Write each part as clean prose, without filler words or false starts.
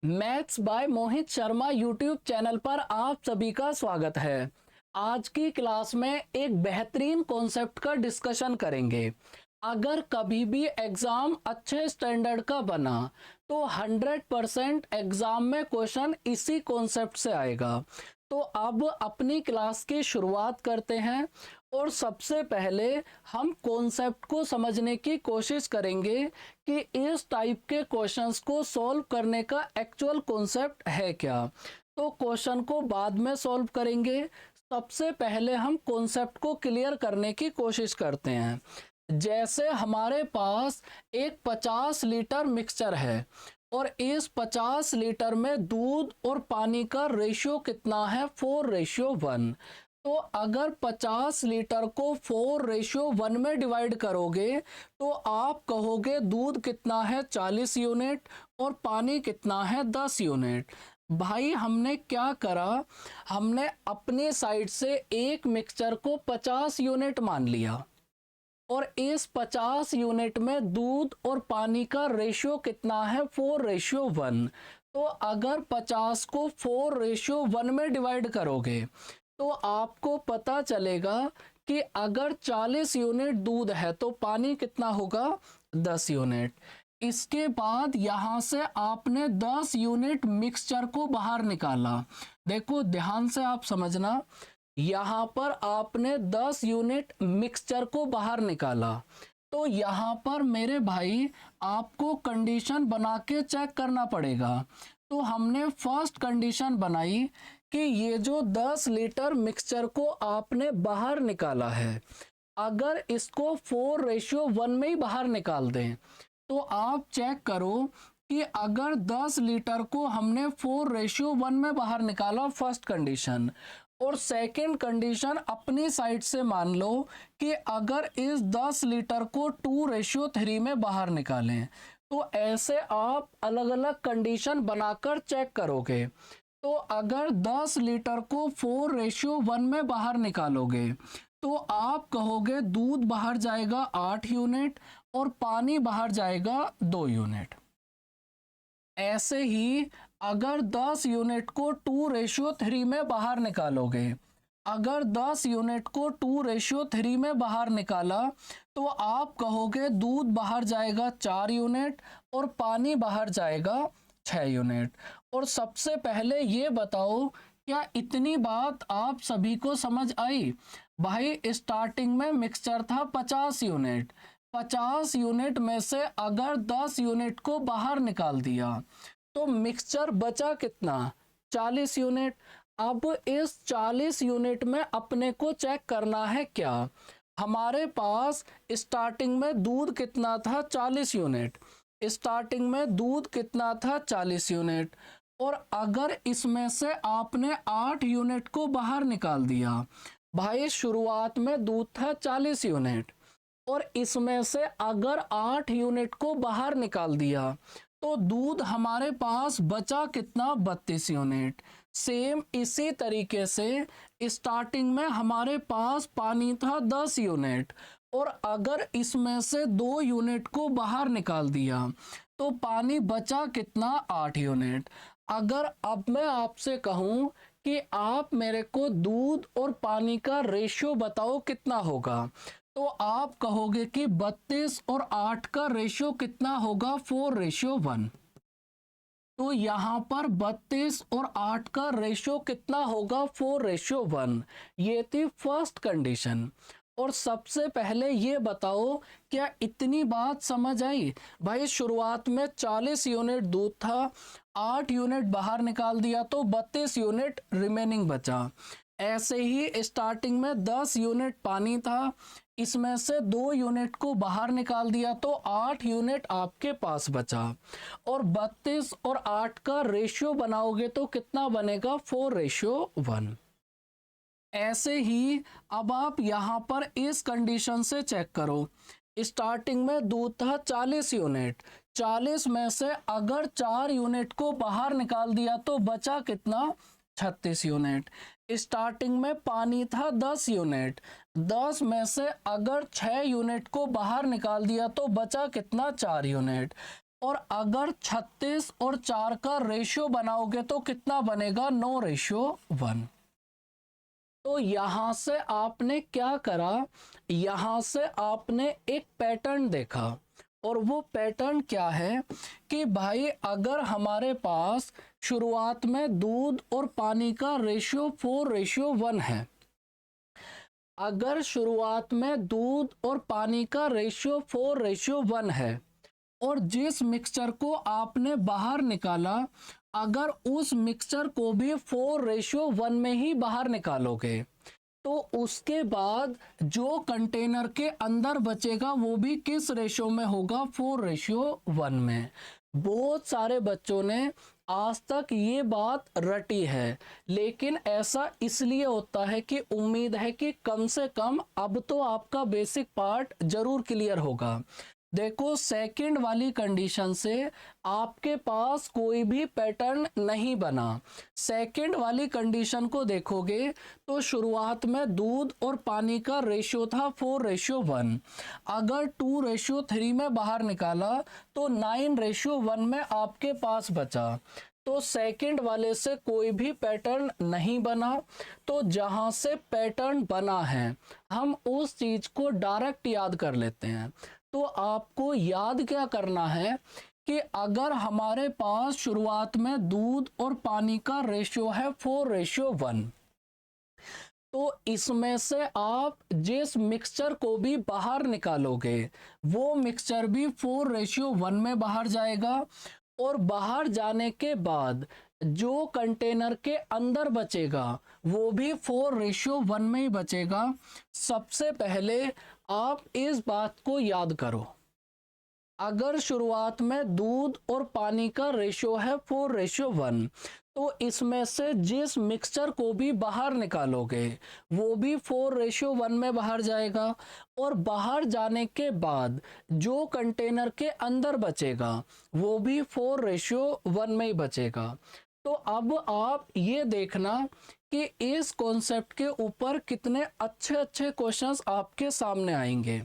Maths by Mohit Sharma YouTube channel पर आप सभी का स्वागत है। आज की क्लास में एक बेहतरीन कॉन्सेप्ट का डिस्कशन करेंगे। अगर कभी भी एग्जाम अच्छे स्टैंडर्ड का बना तो 100% एग्जाम में क्वेश्चन इसी कॉन्सेप्ट से आएगा। तो अब अपनी क्लास की शुरुआत करते हैं और सबसे पहले हम कॉन्सेप्ट को समझने की कोशिश करेंगे कि इस टाइप के क्वेश्चंस को सॉल्व करने का एक्चुअल कॉन्सेप्ट है क्या। तो क्वेश्चन को बाद में सॉल्व करेंगे, सबसे पहले हम कॉन्सेप्ट को क्लियर करने की कोशिश करते हैं। जैसे हमारे पास एक 50 लीटर मिक्सचर है और इस 50 लीटर में दूध और पानी का रेशियो कितना है, 4:1। तो अगर 50 लीटर को 4:1 में डिवाइड करोगे तो आप कहोगे दूध कितना है 40 यूनिट और पानी कितना है 10 यूनिट। भाई हमने क्या करा, हमने अपने साइड से एक मिक्सचर को 50 यूनिट मान लिया और इस 50 यूनिट में दूध और पानी का रेशियो कितना है 4:1। तो अगर 50 को 4:1 में डिवाइड करोगे तो आपको पता चलेगा कि अगर 40 यूनिट दूध है तो पानी कितना होगा 10 यूनिट। इसके बाद यहां से आपने 10 यूनिट मिक्सचर को बाहर निकाला। देखो ध्यान से आप समझना, यहां पर आपने 10 यूनिट मिक्सचर को बाहर निकाला तो यहां पर मेरे भाई आपको कंडीशन बना के चेक करना पड़ेगा। तो हमने फर्स्ट कंडीशन बनाई कि ये जो 10 लीटर मिक्सचर को आपने बाहर निकाला है, अगर इसको 4:1 में ही बाहर निकाल दें तो आप चेक करो कि अगर 10 लीटर को हमने 4:1 में बाहर निकाला, फर्स्ट कंडीशन, और सेकंड कंडीशन अपनी साइड से मान लो कि अगर इस 10 लीटर को 2:3 में बाहर निकालें, तो ऐसे आप अलग अलग कंडीशन बनाकर चेक करोगे। तो अगर 10 लीटर को 4:1 में बाहर निकालोगे तो आप कहोगे दूध बाहर जाएगा 8 यूनिट और पानी बाहर जाएगा 2 यूनिट। ऐसे ही अगर 10 यूनिट को 2:3 में बाहर निकालोगे, अगर 10 यूनिट को 2:3 में बाहर निकाला तो आप कहोगे दूध बाहर जाएगा 4 यूनिट और पानी बाहर जाएगा 6 यूनिट। और सबसे पहले ये बताओ, क्या इतनी बात आप सभी को समझ आई? भाई स्टार्टिंग में मिक्सचर था 50 यूनिट, 50 यूनिट में से अगर 10 यूनिट को बाहर निकाल दिया तो मिक्सचर बचा कितना, 40 यूनिट। अब इस 40 यूनिट में अपने को चेक करना है क्या, हमारे पास स्टार्टिंग में दूध कितना था 40 यूनिट, स्टार्टिंग में दूध कितना था 40 यूनिट, और अगर इसमें से आपने 8 यूनिट को बाहर निकाल दिया, भाई शुरुआत में दूध था 40 यूनिट और इसमें से अगर 8 यूनिट को बाहर निकाल दिया तो दूध हमारे पास बचा कितना, 32 यूनिट। सेम इसी तरीके से स्टार्टिंग में हमारे पास पानी था 10 यूनिट और अगर इसमें से 2 यूनिट को बाहर निकाल दिया तो पानी बचा कितना, 8 यूनिट। अगर अब मैं आपसे कहूं कि आप मेरे को दूध और पानी का रेशियो बताओ कितना होगा, तो आप कहोगे कि 32 और 8 का रेशियो कितना होगा, 4:1। तो यहां पर 32 और 8 का रेशियो कितना होगा, 4:1। ये थी फर्स्ट कंडीशन। और सबसे पहले ये बताओ, क्या इतनी बात समझ आई? भाई शुरुआत में 40 यूनिट दूध था, 8 यूनिट बाहर निकाल दिया तो 32 यूनिट रिमेनिंग बचा। ऐसे ही स्टार्टिंग में 10 यूनिट पानी था, इसमें से 2 यूनिट को बाहर निकाल दिया तो 8 यूनिट आपके पास बचा। और 32 और 8 का रेशियो बनाओगे तो कितना बनेगा, 4:1। ऐसे ही अब आप यहां पर इस कंडीशन से चेक करो, स्टार्टिंग में दूध था 40 यूनिट, 40 में से अगर 4 यूनिट को बाहर निकाल दिया तो बचा कितना, 36 यूनिट। स्टार्टिंग में पानी था 10 यूनिट, 10 में से अगर 6 यूनिट को बाहर निकाल दिया तो बचा कितना, 4 यूनिट। और अगर 36 और 4 का रेशियो बनाओगे तो कितना बनेगा, 9:1। तो यहां से आपने क्या करा, यहां से आपने एक पैटर्न देखा, और वो पैटर्न क्या है कि भाई अगर हमारे पास शुरुआत में दूध और पानी का रेशियो 4:1 है, अगर शुरुआत में दूध और पानी का रेशियो 4:1 है, और जिस मिक्सचर को आपने बाहर निकाला, अगर उस मिक्सचर को भी 4:1 में ही बाहर निकालोगे, तो उसके बाद जो कंटेनर के अंदर बचेगा वो भी किस रेशियो में होगा, 4:1 में। बहुत सारे बच्चों ने आज तक ये बात रटी है, लेकिन ऐसा इसलिए होता है कि उम्मीद है कि कम से कम अब तो आपका बेसिक पार्ट जरूर क्लियर होगा। देखो, सेकंड वाली कंडीशन से आपके पास कोई भी पैटर्न नहीं बना। सेकंड वाली कंडीशन को देखोगे तो शुरुआत में दूध और पानी का रेशियो था 4:1, अगर 2:3 में बाहर निकाला तो 9:1 में आपके पास बचा। तो सेकंड वाले से कोई भी पैटर्न नहीं बना। तो जहां से पैटर्न बना है हम उस चीज को डायरेक्ट याद कर लेते हैं। तो आपको याद क्या करना है कि अगर हमारे पास शुरुआत में दूध और पानी का रेशियो है 4:1, तो इसमें से आप जिस मिक्सचर को भी बाहर निकालोगे वो मिक्सचर भी 4:1 में बाहर जाएगा, और बाहर जाने के बाद जो कंटेनर के अंदर बचेगा वो भी 4:1 में ही बचेगा। सबसे पहले आप इस बात को याद करो, अगर शुरुआत में दूध और पानी का रेशियो है 4:1, तो इसमें से जिस मिक्सचर को भी बाहर निकालोगे वो भी 4:1 में बाहर जाएगा, और बाहर जाने के बाद जो कंटेनर के अंदर बचेगा वो भी 4:1 में ही बचेगा। तो अब आप ये देखना कि इस कॉन्सेप्ट के ऊपर कितने अच्छे अच्छे क्वेश्चंस आपके सामने आएंगे।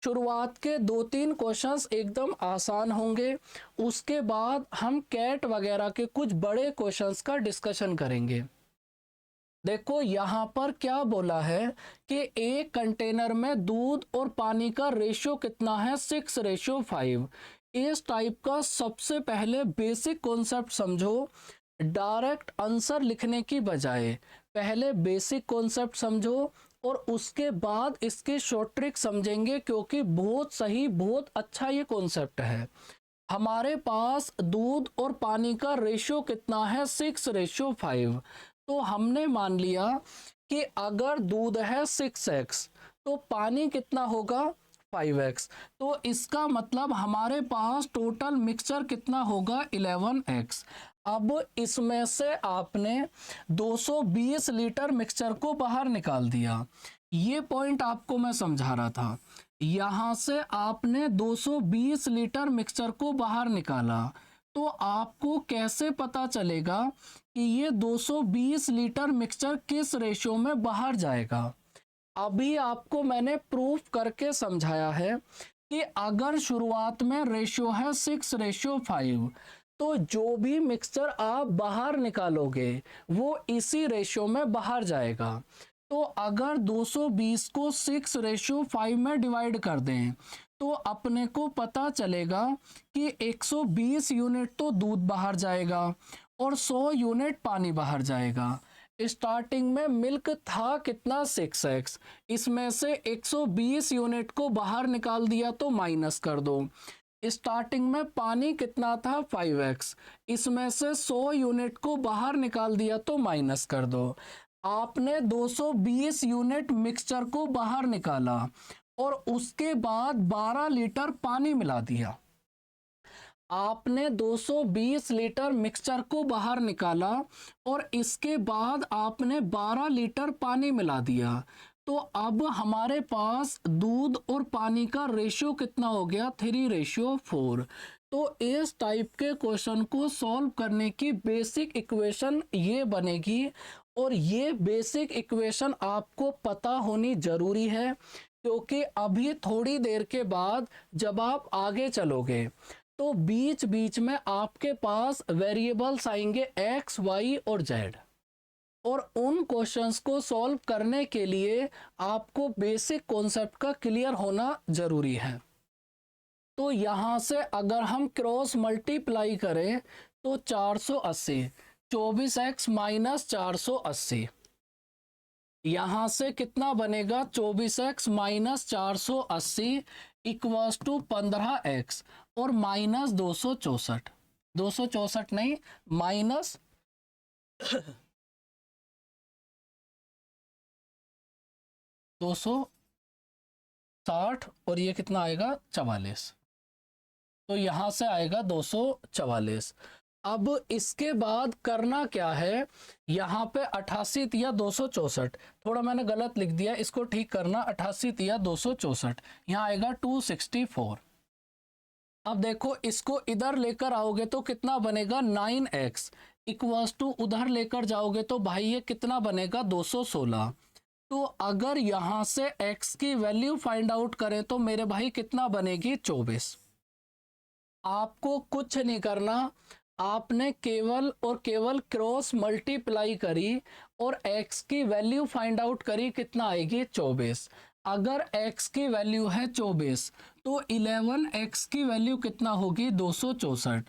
शुरुआत के 2-3 क्वेश्चंस एकदम आसान होंगे, उसके बाद हम कैट वगैरह के कुछ बड़े क्वेश्चंस का डिस्कशन करेंगे। देखो यहाँ पर क्या बोला है कि एक कंटेनर में दूध और पानी का रेशियो कितना है, 6:5। इस टाइप का सबसे पहले बेसिक कॉन्सेप्ट समझो। डायरेक्ट आंसर लिखने की बजाय पहले बेसिक कॉन्सेप्ट समझो, और उसके बाद इसके शॉर्ट ट्रिक समझेंगे, क्योंकि बहुत सही, बहुत अच्छा ये कॉन्सेप्ट है। हमारे पास दूध और पानी का रेशियो कितना है, 6:5। तो हमने मान लिया कि अगर दूध है 6x तो पानी कितना होगा, 5x। तो इसका मतलब हमारे पास टोटल मिक्सचर कितना होगा, 11x। अब इसमें से आपने 220 लीटर मिक्सचर को बाहर निकाल दिया। ये पॉइंट आपको मैं समझा रहा था। यहां से आपने 220 लीटर मिक्सचर को बाहर निकाला, तो आपको कैसे पता चलेगा कि ये 220 लीटर मिक्सचर किस रेशियो में बाहर जाएगा। अभी आपको मैंने प्रूफ करके समझाया है कि अगर शुरुआत में रेशियो है 6:5, तो जो भी मिक्सचर आप बाहर निकालोगे वो इसी रेशियो में बाहर जाएगा। तो अगर 220 को 6:5 में डिवाइड कर दें तो अपने को पता चलेगा कि 120 यूनिट तो दूध बाहर जाएगा और 100 यूनिट पानी बाहर जाएगा। स्टार्टिंग में मिल्क था कितना, 6x, इसमें से 120 यूनिट को बाहर निकाल दिया तो माइनस कर दो। स्टार्टिंग में पानी कितना था, 5x, इसमें से 100 यूनिट को बाहर निकाल दिया तो माइनस कर दो। आपने 220 यूनिट मिक्सचर को बाहर निकाला और उसके बाद 12 लीटर पानी मिला दिया। आपने 220 लीटर मिक्सचर को बाहर निकाला और इसके बाद आपने 12 लीटर पानी मिला दिया। तो अब हमारे पास दूध और पानी का रेशियो कितना हो गया, 3:4। तो इस टाइप के क्वेश्चन को सॉल्व करने की बेसिक इक्वेशन ये बनेगी, और ये बेसिक इक्वेशन आपको पता होनी जरूरी है, क्योंकि अभी थोड़ी देर के बाद जब आप आगे चलोगे तो बीच बीच में आपके पास वेरिएबल्स आएंगे x, y और z, और उन क्वेश्चंस को सॉल्व करने के लिए आपको बेसिक कॉन्सेप्ट का क्लियर होना जरूरी है। तो यहां से अगर हम क्रॉस मल्टीप्लाई करें तो 480, 24x माइनस 480, यहां से कितना बनेगा 24x minus 480 equals to 15x और माइनस 264, 264 नहीं माइनस 260, और ये कितना आएगा 44, तो यहां से आएगा 244। अब इसके बाद करना क्या है, यहाँ पे 88 या 264, थोड़ा मैंने गलत लिख दिया, इसको ठीक करना, 88 या 264, यहाँ आएगा 264। अब देखो इसको इधर लेकर आओगे तो कितना बनेगा 9x इक्वल्स टू, उधर लेकर जाओगे तो भाई ये कितना बनेगा 216। तो अगर यहाँ से x की वैल्यू फाइंड आउट करें तो मेरे भाई कितना बनेगी 24। आपको कुछ नहीं करना, आपने केवल और केवल क्रॉस मल्टीप्लाई करी और x की वैल्यू फाइंड आउट करी, कितना आएगी 24। अगर x की वैल्यू है 24 तो 11x की वैल्यू कितना होगी 264।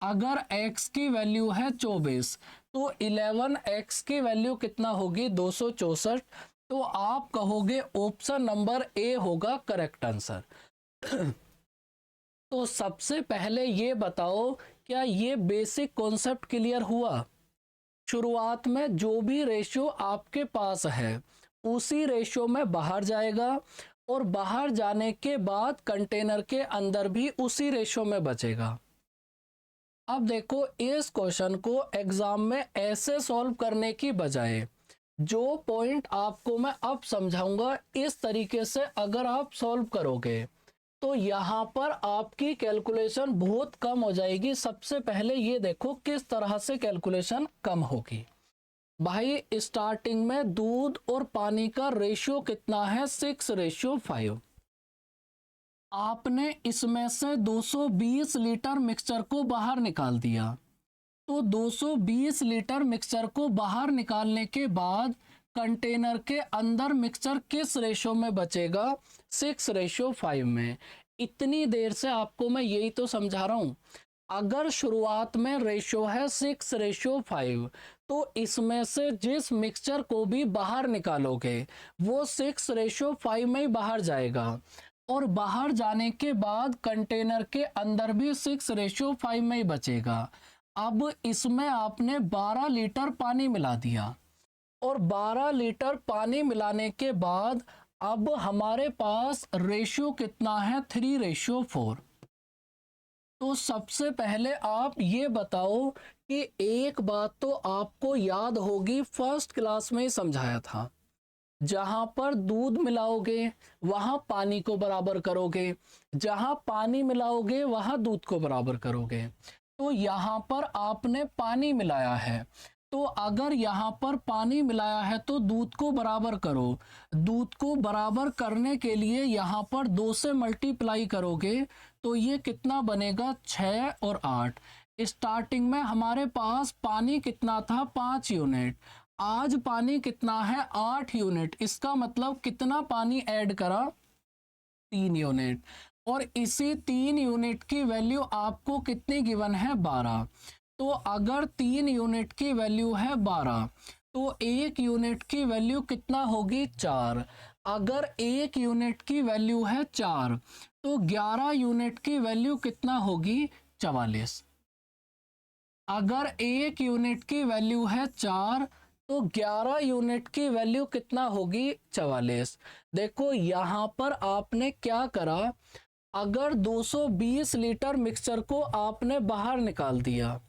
अगर x की वैल्यू है 24 तो 11x की वैल्यू कितना होगी 264। तो आप कहोगे ऑप्शन नंबर ए होगा करेक्ट आंसर। तो सबसे पहले ये बताओ क्या ये बेसिक कॉन्सेप्ट क्लियर हुआ। शुरुआत में जो भी रेशियो आपके पास है उसी रेशियो में बाहर जाएगा, और बाहर जाने के बाद कंटेनर के अंदर भी उसी रेशियो में बचेगा। अब देखो इस क्वेश्चन को एग्जाम में ऐसे सॉल्व करने की बजाय जो पॉइंट आपको मैं अब समझाऊंगा, इस तरीके से अगर आप सॉल्व करोगे तो यहाँ पर आपकी कैलकुलेशन बहुत कम हो जाएगी। सबसे पहले ये देखो किस तरह से कैलकुलेशन कम होगी। भाई स्टार्टिंग में दूध और पानी का रेशियो कितना है 6:5। आपने इसमें से 220 लीटर मिक्सचर को बाहर निकाल दिया, तो 220 लीटर मिक्सचर को बाहर निकालने के बाद कंटेनर के अंदर मिक्सचर किस रेशो में बचेगा 6:5 में। इतनी देर से आपको मैं यही तो समझा रहा हूं। अगर शुरुआत में रेशो है 6:5 तो इसमें से जिस मिक्सचर को भी बाहर निकालोगे वो 6:5 में ही बाहर जाएगा, और बाहर जाने के बाद कंटेनर के अंदर भी 6:5 में ही बचेगा। अब इसमें आपने 12 लीटर पानी मिला दिया, और 12 लीटर पानी मिलाने के बाद अब हमारे पास रेशियो कितना है 3:4। तो सबसे पहले आप ये बताओ कि एक बात तो आपको याद होगी, फर्स्ट क्लास में ही समझाया था, जहां पर दूध मिलाओगे वहां पानी को बराबर करोगे, जहां पानी मिलाओगे वहां दूध को बराबर करोगे। तो यहाँ पर आपने पानी मिलाया है, तो अगर यहाँ पर पानी मिलाया है तो दूध को बराबर करो। दूध को बराबर करने के लिए यहाँ पर 2 से मल्टीप्लाई करोगे तो ये कितना बनेगा 6 और 8। स्टार्टिंग में हमारे पास पानी कितना था 5 यूनिट, आज पानी कितना है 8 यूनिट। इसका मतलब कितना पानी ऐड करा 3 यूनिट, और इसी 3 यूनिट की वैल्यू आपको कितनी गिवन है 12। तो अगर 3 यूनिट की वैल्यू है 12 तो 1 यूनिट की वैल्यू कितना होगी 4। अगर 1 यूनिट की वैल्यू है 4 तो 11 यूनिट की वैल्यू कितना होगी 44। अगर 1 यूनिट की वैल्यू है 4 तो 11 यूनिट की वैल्यू कितना होगी 44। देखो यहाँ पर आपने क्या करा, अगर 220 लीटर मिक्सचर को आपने बाहर निकाल दिया,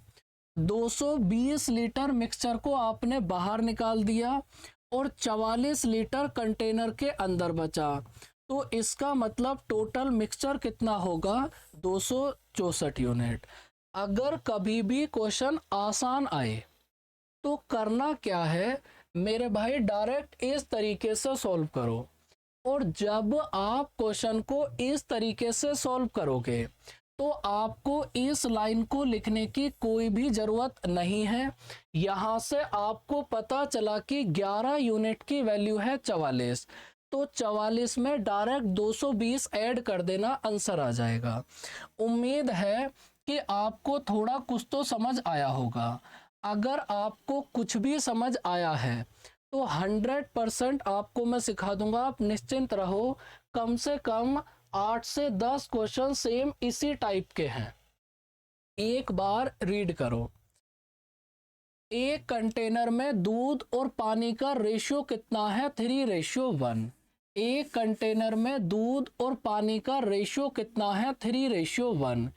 220 लीटर मिक्सचर को आपने बाहर निकाल दिया और 44 लीटर कंटेनर के अंदर बचा, तो इसका मतलब टोटल मिक्सचर कितना होगा 264 यूनिट। अगर कभी भी क्वेश्चन आसान आए तो करना क्या है मेरे भाई, डायरेक्ट इस तरीके से सॉल्व करो। और जब आप क्वेश्चन को इस तरीके से सॉल्व करोगे तो आपको इस लाइन को लिखने की कोई भी ज़रूरत नहीं है। यहाँ से आपको पता चला कि 11 यूनिट की वैल्यू है 44, तो 44 में डायरेक्ट 220 ऐड कर देना, आंसर आ जाएगा। उम्मीद है कि आपको थोड़ा कुछ तो समझ आया होगा। अगर आपको कुछ भी समझ आया है तो 100% आपको मैं सिखा दूंगा, आप निश्चिंत रहो। कम से कम 8 से 10 क्वेश्चन सेम इसी टाइप के हैं। एक बार रीड करो। एक कंटेनर में दूध और पानी का रेशियो कितना है? 3:1। एक कंटेनर में दूध और पानी का रेशियो कितना है? 3:1।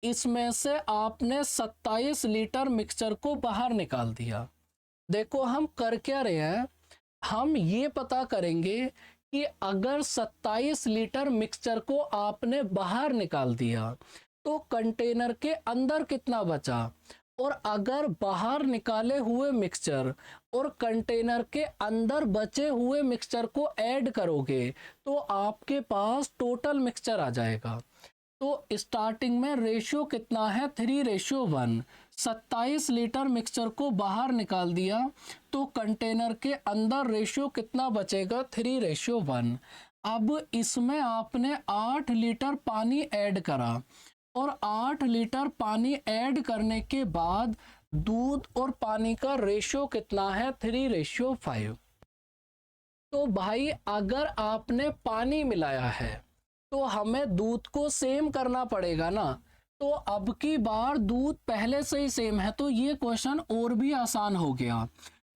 इसमें से आपने 27 लीटर मिक्सचर को बाहर निकाल दिया। देखो हम कर क्या रहे हैं, हम ये पता करेंगे कि अगर 27 लीटर मिक्सचर को आपने बाहर निकाल दिया तो कंटेनर के अंदर कितना बचा, और अगर बाहर निकाले हुए मिक्सचर और कंटेनर के अंदर बचे हुए मिक्सचर को ऐड करोगे तो आपके पास टोटल मिक्सचर आ जाएगा। तो स्टार्टिंग में रेशियो कितना है? 3:1। 27 लीटर मिक्सचर को बाहर निकाल दिया तो कंटेनर के अंदर रेशियो कितना बचेगा? 3:1। अब इसमें आपने 8 लीटर पानी ऐड करा, और 8 लीटर पानी ऐड करने के बाद दूध और पानी का रेशियो कितना है? 3:5। तो भाई अगर आपने पानी मिलाया है तो हमें दूध को सेम करना पड़ेगा ना। तो अब की बार दूध पहले से ही सेम है तो ये क्वेश्चन और भी आसान हो गया।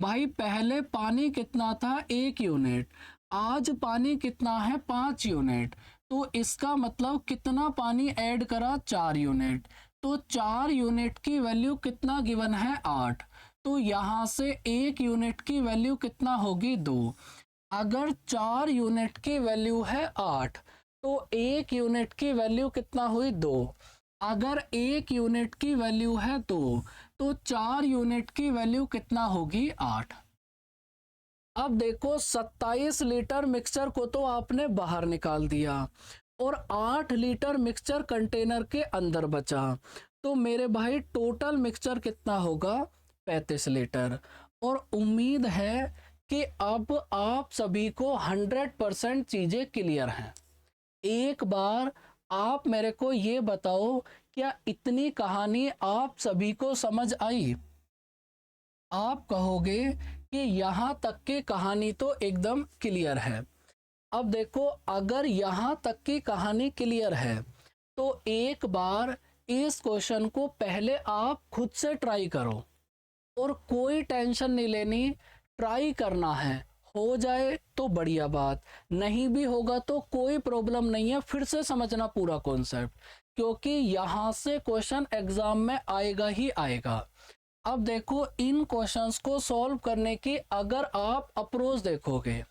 भाई पहले पानी कितना था? 1 यूनिट। आज पानी कितना है? 5 यूनिट। तो इसका मतलब कितना पानी ऐड करा? 4 यूनिट। तो 4 यूनिट की वैल्यू कितना गिवन है? 8। तो यहाँ से 1 यूनिट की वैल्यू कितना होगी? 2। अगर 4 यूनिट की वैल्यू है 8 तो 1 यूनिट की वैल्यू कितना हुई? 2। अगर 1 यूनिट की वैल्यू है 2 तो 4 यूनिट की वैल्यू कितना होगी? 8। अब देखो 27 लीटर मिक्सचर को तो आपने बाहर निकाल दिया और 8 लीटर मिक्सचर कंटेनर के अंदर बचा, तो मेरे भाई टोटल मिक्सचर कितना होगा? 35 लीटर। और उम्मीद है कि अब आप सभी को 100% चीजें क्लियर हैं। एक बार आप मेरे को ये बताओ, क्या इतनी कहानी आप सभी को समझ आई? आप कहोगे कि यहाँ तक की कहानी तो एकदम क्लियर है। अब देखो अगर यहाँ तक की कहानी क्लियर है तो एक बार इस क्वेश्चन को पहले आप खुद से ट्राई करो, और कोई टेंशन नहीं लेनी, ट्राई करना है। हो जाए तो बढ़िया बात, नहीं भी होगा तो कोई प्रॉब्लम नहीं है, फिर से समझना पूरा कॉन्सेप्ट, क्योंकि यहाँ से क्वेश्चन एग्जाम में आएगा ही आएगा। अब देखो इन क्वेश्चंस को सॉल्व करने की अगर आप अप्रोच देखोगे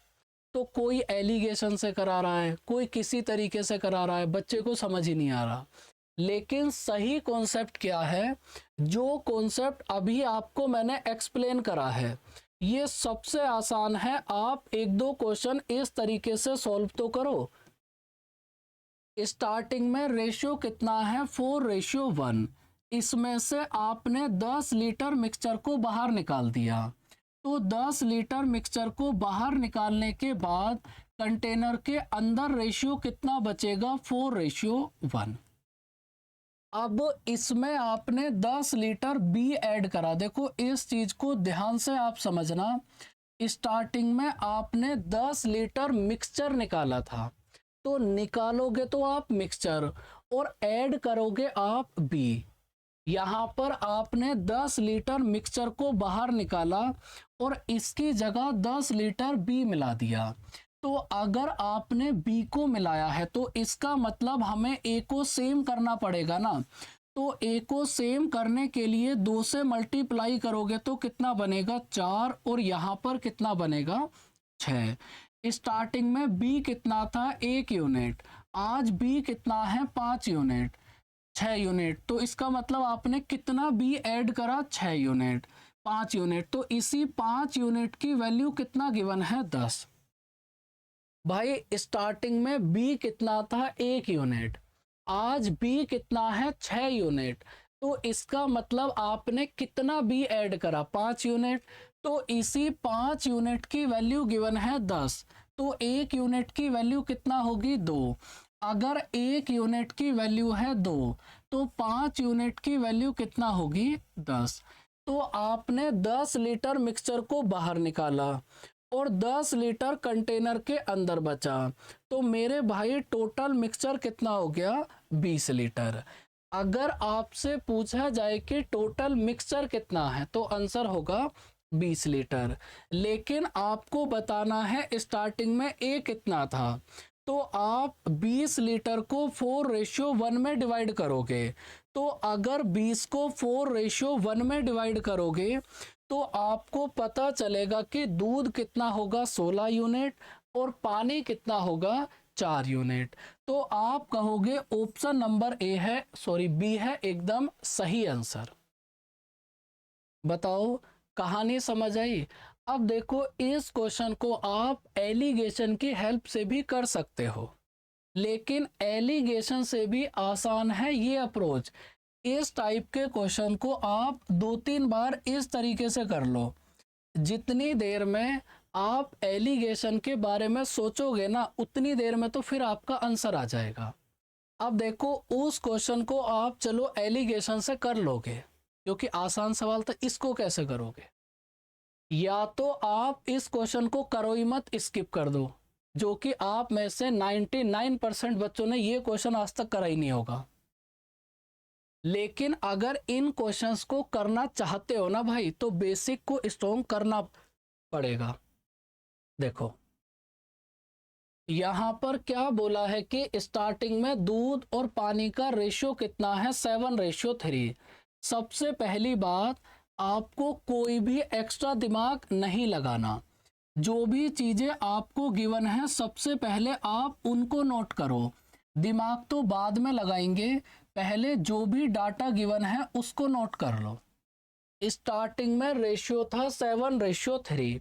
तो कोई एलिगेशन से करा रहा है, कोई किसी तरीके से करा रहा है, बच्चे को समझ ही नहीं आ रहा। लेकिन सही कॉन्सेप्ट क्या है? जो कॉन्सेप्ट अभी आपको मैंने एक्सप्लेन करा है ये सबसे आसान है। आप 1-2 क्वेश्चन इस तरीके से सॉल्व तो करो। स्टार्टिंग में रेशियो कितना है? 4:1। इसमें से आपने 10 लीटर मिक्सचर को बाहर निकाल दिया, तो 10 लीटर मिक्सचर को बाहर निकालने के बाद कंटेनर के अंदर रेशियो कितना बचेगा? 4:1। अब इसमें आपने 10 लीटर बी ऐड करा। देखो इस चीज को ध्यान से आप समझना। स्टार्टिंग में आपने 10 लीटर मिक्सचर निकाला था, तो निकालोगे तो आप मिक्सचर और ऐड करोगे आप बी। यहाँ पर आपने 10 लीटर मिक्सचर को बाहर निकाला और इसकी जगह 10 लीटर बी मिला दिया। तो अगर आपने बी को मिलाया है तो इसका मतलब हमें ए को सेम करना पड़ेगा ना। तो ए को सेम करने के लिए 2 से मल्टीप्लाई करोगे तो कितना बनेगा? 4। और यहाँ पर कितना बनेगा? 6। स्टार्टिंग में बी कितना था? 1 यूनिट। आज बी कितना है? 5 यूनिट। 6 यूनिट। तो इसका मतलब आपने कितना बी ऐड करा? 6 यूनिट। 5 यूनिट। तो इसी 5 यूनिट की वैल्यू कितना गिवन है? 10। भाई स्टार्टिंग में बी कितना था? 1 यूनिट। आज बी कितना है 6 यूनिट, तो इसका मतलब आपने कितना बी ऐड करा 5 यूनिट, तो इसी 5 यूनिट की वैल्यू गिवन है 10, तो 1 यूनिट की वैल्यू कितना होगी 2। अगर 1 यूनिट की वैल्यू है 2 तो 5 यूनिट की वैल्यू कितना होगी 10। तो आपने 10 लीटर मिक्सचर को बाहर निकाला और 10 लीटर कंटेनर के अंदर बचा, तो मेरे भाई टोटल मिक्सचर कितना हो गया 20 लीटर। अगर आपसे पूछा जाए कि टोटल मिक्सचर कितना है तो आंसर होगा 20 लीटर। लेकिन आपको बताना है स्टार्टिंग में ए कितना था, तो आप 20 लीटर को 4:1 में डिवाइड करोगे। तो अगर 20 को 4:1 में डिवाइड करोगे तो आपको पता चलेगा कि दूध कितना होगा 16 यूनिट और पानी कितना होगा 4 यूनिट। तो आप कहोगे ऑप्शन नंबर ए है, सॉरी बी है एकदम सही आंसर। बताओ कहानी समझ आई। अब देखो इस क्वेश्चन को आप एलिगेशन की हेल्प से भी कर सकते हो, लेकिन एलिगेशन से भी आसान है ये अप्रोच। इस टाइप के क्वेश्चन को आप 2-3 बार इस तरीके से कर लो, जितनी देर में आप एलिगेशन के बारे में सोचोगे ना उतनी देर में तो फिर आपका आंसर आ जाएगा। अब देखो उस क्वेश्चन को आप चलो एलिगेशन से कर लोगे क्योंकि आसान सवाल था, इसको कैसे करोगे? या तो आप इस क्वेश्चन को करो ही मत, स्किप कर दो, जो कि आप में से 99% बच्चों ने ये क्वेश्चन आज तक करा ही नहीं होगा। लेकिन अगर इन क्वेश्चंस को करना चाहते हो ना भाई तो बेसिक को स्ट्रॉन्ग करना पड़ेगा। देखो यहां पर क्या बोला है कि स्टार्टिंग में दूध और पानी का रेशियो कितना है 7:3। सबसे पहली बात, आपको कोई भी एक्स्ट्रा दिमाग नहीं लगाना। जो भी चीजें आपको गिवन है सबसे पहले आप उनको नोट करो, दिमाग तो बाद में लगाएंगे, पहले जो भी डाटा गिवन है उसको नोट कर लो। स्टार्टिंग में रेशियो था 7:3,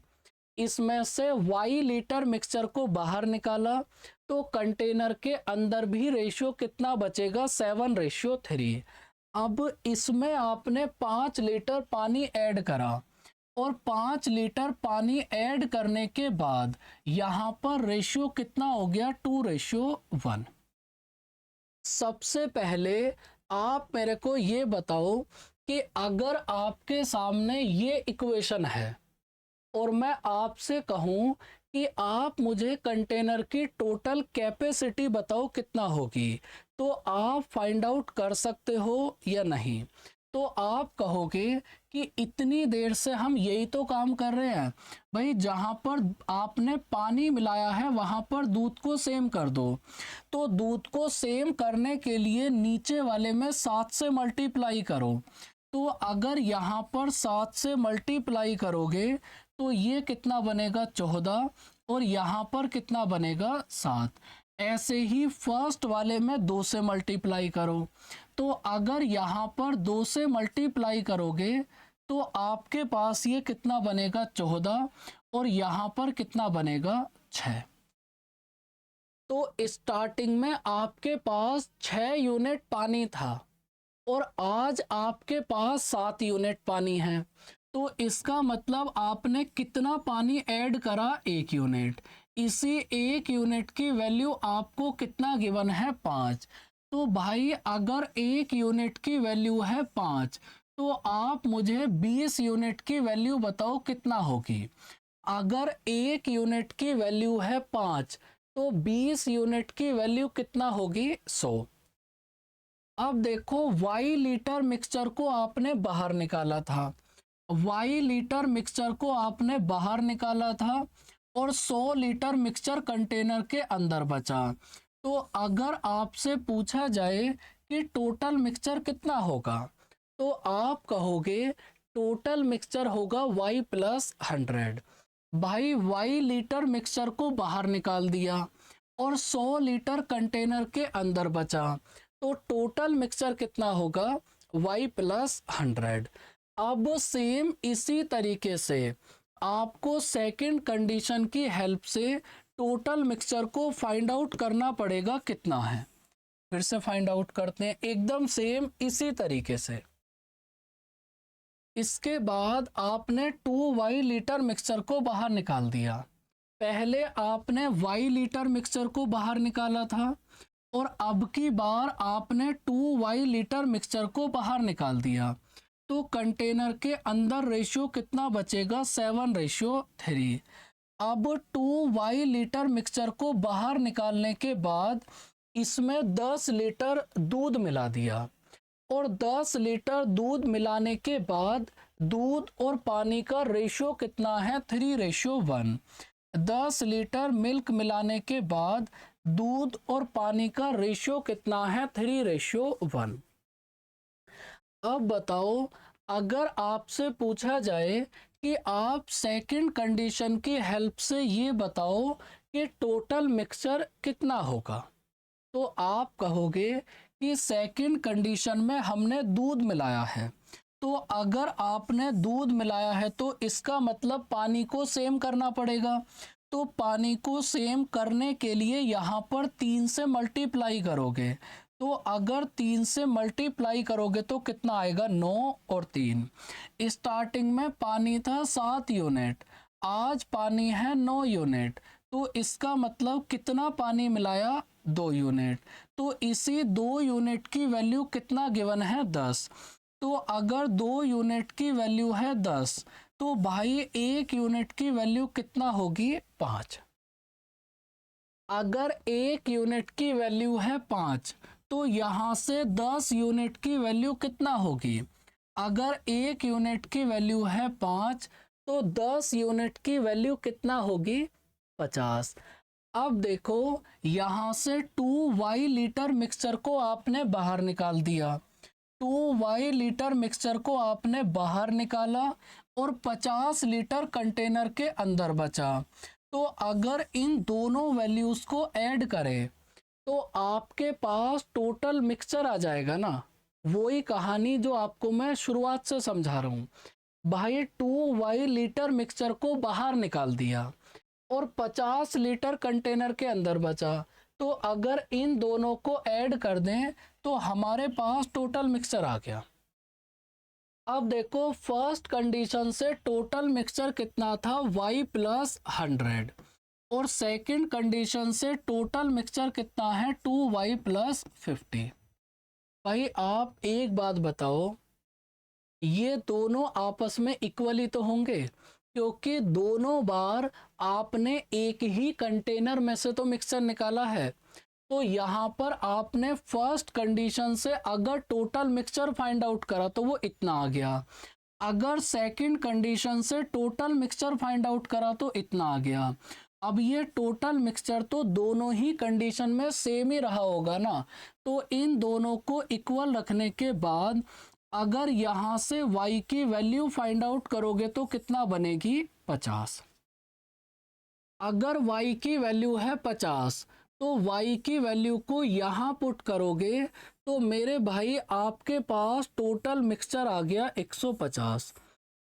इसमें से y लीटर मिक्सचर को बाहर निकाला तो कंटेनर के अंदर भी रेशियो कितना बचेगा 7:3। अब इसमें आपने 5 लीटर पानी ऐड करा और 5 लीटर पानी ऐड करने के बाद यहां पर रेशियो कितना हो गया 2:1। सबसे पहले आप मेरे को ये बताओ कि अगर आपके सामने ये इक्वेशन है और मैं आपसे कहूं कि आप मुझे कंटेनर की टोटल कैपेसिटी बताओ कितना होगी, तो आप फाइंड आउट कर सकते हो या नहीं? तो आप कहोगे कि इतनी देर से हम यही तो काम कर रहे हैं भाई, जहां पर आपने पानी मिलाया है वहां पर दूध को सेम कर दो। तो दूध को सेम करने के लिए नीचे वाले में 7 से मल्टीप्लाई करो। तो अगर यहाँ पर 7 से मल्टीप्लाई करोगे तो ये कितना बनेगा 14 और यहाँ पर कितना बनेगा 7। ऐसे ही फर्स्ट वाले में 2 से मल्टीप्लाई करो। तो अगर यहाँ पर 2 से मल्टीप्लाई करोगे तो आपके पास ये कितना बनेगा 14 और यहाँ पर कितना बनेगा 6। तो स्टार्टिंग में आपके पास 6 यूनिट पानी था और आज आपके पास 7 यूनिट पानी है, तो इसका मतलब आपने कितना पानी ऐड करा 1 यूनिट। इसी 1 यूनिट की वैल्यू आपको कितना गिवन है 5। तो भाई अगर 1 यूनिट की वैल्यू है 5 तो आप मुझे 20 यूनिट की वैल्यू बताओ कितना होगी। अगर 1 यूनिट की वैल्यू है 5 तो 20 यूनिट की वैल्यू कितना होगी 100। अब देखो y लीटर मिक्सचर को आपने बाहर निकाला था, y लीटर मिक्सचर को आपने बाहर निकाला था और 100 लीटर मिक्सचर कंटेनर के अंदर बचा। तो अगर आपसे पूछा जाए कि टोटल मिक्सचर कितना होगा तो आप कहोगे टोटल मिक्सचर होगा y + 100। भाई y लीटर मिक्सचर को बाहर निकाल दिया और 100 लीटर कंटेनर के अंदर बचा, तो टोटल मिक्सचर कितना होगा y + 100। अब सेम इसी तरीके से आपको सेकंड कंडीशन की हेल्प से टोटल मिक्सचर को फाइंड आउट करना पड़ेगा कितना है। फिर से फाइंड आउट करते हैं एकदम सेम इसी तरीके से। इसके बाद आपने 2y लीटर मिक्सचर को बाहर निकाल दिया। पहले आपने y लीटर मिक्सचर को बाहर निकाला था और अब की बार आपने 2y लीटर मिक्सचर को बाहर निकाल दिया, तो कंटेनर के अंदर रेशियो कितना बचेगा? 7:3। अब 2y लीटर मिक्सचर को बाहर निकालने के बाद इसमें 10 लीटर दूध मिला दिया और 10 लीटर दूध मिलाने के बाद दूध और पानी का रेशियो कितना है? 3:1। 10 लीटर मिल्क मिलाने के बाद दूध और पानी का रेशियो कितना है? 3:1। अब बताओ, अगर आपसे पूछा जाए कि आप सेकंड कंडीशन की हेल्प से ये बताओ कि टोटल मिक्सचर कितना होगा, तो आप कहोगे कि सेकंड कंडीशन में हमने दूध मिलाया है, तो अगर आपने दूध मिलाया है तो इसका मतलब पानी को सेम करना पड़ेगा। तो पानी को सेम करने के लिए यहाँ पर 3 से मल्टीप्लाई करोगे, तो अगर 3 से मल्टीप्लाई करोगे तो कितना आएगा? 9 और 3। स्टार्टिंग में पानी था 7 यूनिट, आज पानी है 9 यूनिट, तो इसका मतलब कितना पानी मिलाया? 2 यूनिट। तो इसी 2 यूनिट की वैल्यू कितना गिवन है? 10। तो अगर 2 यूनिट की वैल्यू है 10, तो भाई 1 यूनिट की वैल्यू कितना होगी? 5। अगर 1 यूनिट की वैल्यू है 5, तो यहाँ से 10 यूनिट की वैल्यू कितना होगी? अगर 1 यूनिट की वैल्यू है 5, तो 10 यूनिट की वैल्यू कितना होगी? 50। अब देखो, यहाँ से 2y लीटर मिक्सचर को आपने बाहर निकाल दिया, 2y लीटर मिक्सचर को आपने बाहर निकाला और 50 लीटर कंटेनर के अंदर बचा। तो अगर इन दोनों वैल्यूज को ऐड करें तो आपके पास टोटल मिक्सचर आ जाएगा ना। वही कहानी जो आपको मैं शुरुआत से समझा रहा हूँ भाई। 2y लीटर मिक्सचर को बाहर निकाल दिया और 50 लीटर कंटेनर के अंदर बचा, तो अगर इन दोनों को ऐड कर दें तो हमारे पास टोटल मिक्सचर आ गया। अब देखो, फर्स्ट कंडीशन से टोटल मिक्सचर कितना था? y + 100। और सेकंड कंडीशन से टोटल मिक्सचर कितना है? 2y + 50। भाई आप एक बात बताओ, ये दोनों आपस में इक्वली तो होंगे, क्योंकि दोनों बार आपने एक ही कंटेनर में से तो मिक्सचर निकाला है। तो यहाँ पर आपने फर्स्ट कंडीशन से अगर टोटल मिक्सचर फाइंड आउट करा तो वो इतना आ गया, अगर सेकंड कंडीशन से टोटल मिक्सचर फाइंड आउट करा तो इतना आ गया। अब ये टोटल मिक्सचर तो दोनों ही कंडीशन में सेम ही रहा होगा ना, तो इन दोनों को इक्वल रखने के बाद अगर यहाँ से y की वैल्यू फाइंड आउट करोगे तो कितना बनेगी? 50। अगर y की वैल्यू है 50, तो y की वैल्यू को यहाँ पुट करोगे तो मेरे भाई आपके पास टोटल मिक्सचर आ गया 150।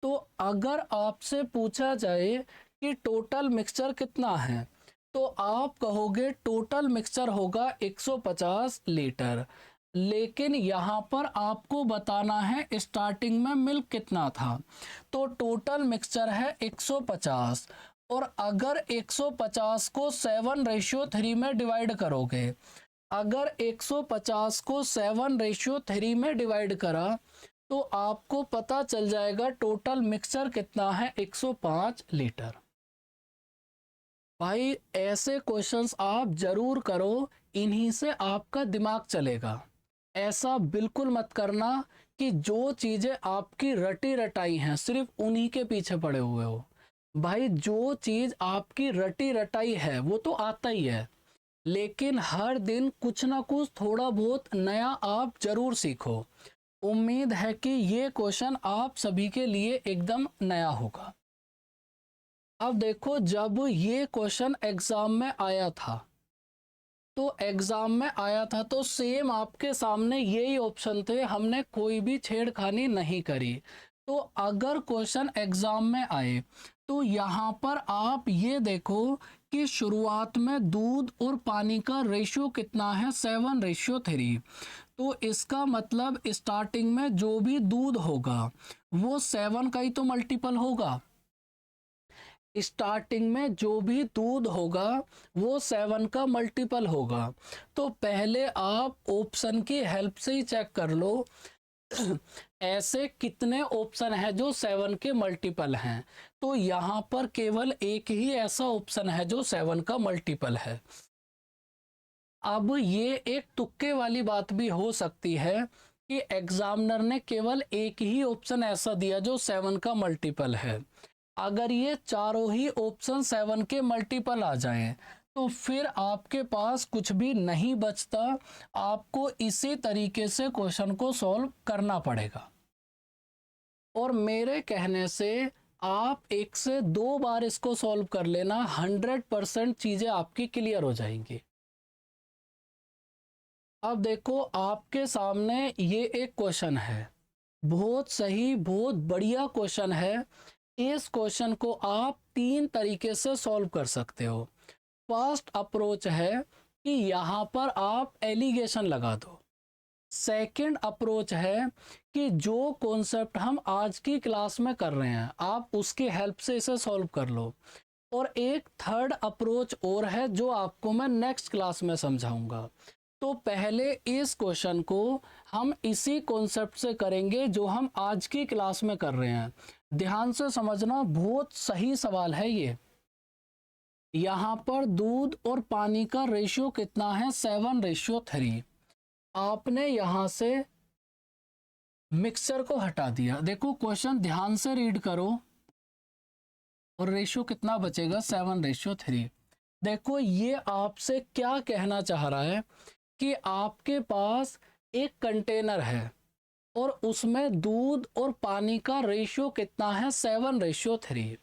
तो अगर आपसे पूछा जाए कि टोटल मिक्सचर कितना है, तो आप कहोगे टोटल मिक्सचर होगा 150 लीटर। लेकिन यहाँ पर आपको बताना है स्टार्टिंग में मिल्क कितना था, तो टोटल मिक्सचर है 150। और अगर 150 को 7:3 में डिवाइड करोगे, अगर 150 को 7:3 में डिवाइड करा तो आपको पता चल जाएगा टोटल मिक्सचर कितना है? 105 लीटर। भाई ऐसे क्वेश्चंस आप जरूर करो, इन्हीं से आपका दिमाग चलेगा। ऐसा बिल्कुल मत करना कि जो चीज़ें आपकी रटी रटाई हैं सिर्फ उन्हीं के पीछे पड़े हुए हो। भाई जो चीज़ आपकी रटी रटाई है वो तो आता ही है, लेकिन हर दिन कुछ ना कुछ थोड़ा बहुत नया आप जरूर सीखो। उम्मीद है कि ये क्वेश्चन आप सभी के लिए एकदम नया होगा। अब देखो, जब ये क्वेश्चन एग्जाम में आया था तो सेम आपके सामने यही ऑप्शन थे, हमने कोई भी छेड़खानी नहीं करी। तो अगर क्वेश्चन एग्जाम में आए तो यहाँ पर आप ये देखो कि शुरुआत में दूध और पानी का रेशियो कितना है, 7:3। तो इसका मतलब स्टार्टिंग में जो भी दूध होगा वो 7 का ही तो मल्टीपल होगा। स्टार्टिंग में जो भी दूध होगा वो 7 का मल्टीपल होगा। तो पहले आप ऑप्शन की हेल्प से ही चेक कर लो ऐसे कितने ऑप्शन है जो 7 के मल्टीपल हैं। तो यहाँ पर केवल एक ही ऐसा ऑप्शन है जो 7 का मल्टीपल है। अब ये एक तुक्के वाली बात भी हो सकती है कि एग्जामिनर ने केवल एक ही ऑप्शन ऐसा दिया जो 7 का मल्टीपल है। अगर ये चारों ही ऑप्शन 7 के मल्टीपल आ जाएं तो फिर आपके पास कुछ भी नहीं बचता, आपको इसी तरीके से क्वेश्चन को सॉल्व करना पड़ेगा। और मेरे कहने से आप 1 से 2 बार इसको सॉल्व कर लेना, 100% चीजें आपकी क्लियर हो जाएंगी। अब देखो आपके सामने ये एक क्वेश्चन है, बहुत सही, बहुत बढ़िया क्वेश्चन है। इस क्वेश्चन को आप 3 तरीके से सॉल्व कर सकते हो। फर्स्ट अप्रोच है कि यहाँ पर आप एलिगेशन लगा दो। सेकंड अप्रोच है कि जो कॉन्सेप्ट हम आज की क्लास में कर रहे हैं आप उसकी हेल्प से इसे सॉल्व कर लो। और एक थर्ड अप्रोच और है जो आपको मैं नेक्स्ट क्लास में समझाऊंगा। तो पहले इस क्वेश्चन को हम इसी कॉन्सेप्ट से करेंगे जो हम आज की क्लास में कर रहे हैं। ध्यान से समझना, बहुत सही सवाल है ये। यहाँ पर दूध और पानी का रेशियो कितना है, 7:3। आपने यहाँ से मिक्सचर को हटा दिया। देखो क्वेश्चन ध्यान से रीड करो और रेशियो कितना बचेगा, 7:3। देखो ये आपसे क्या कहना चाह रहा है कि आपके पास एक कंटेनर है और उसमें दूध और पानी का रेशियो कितना है, 7:3।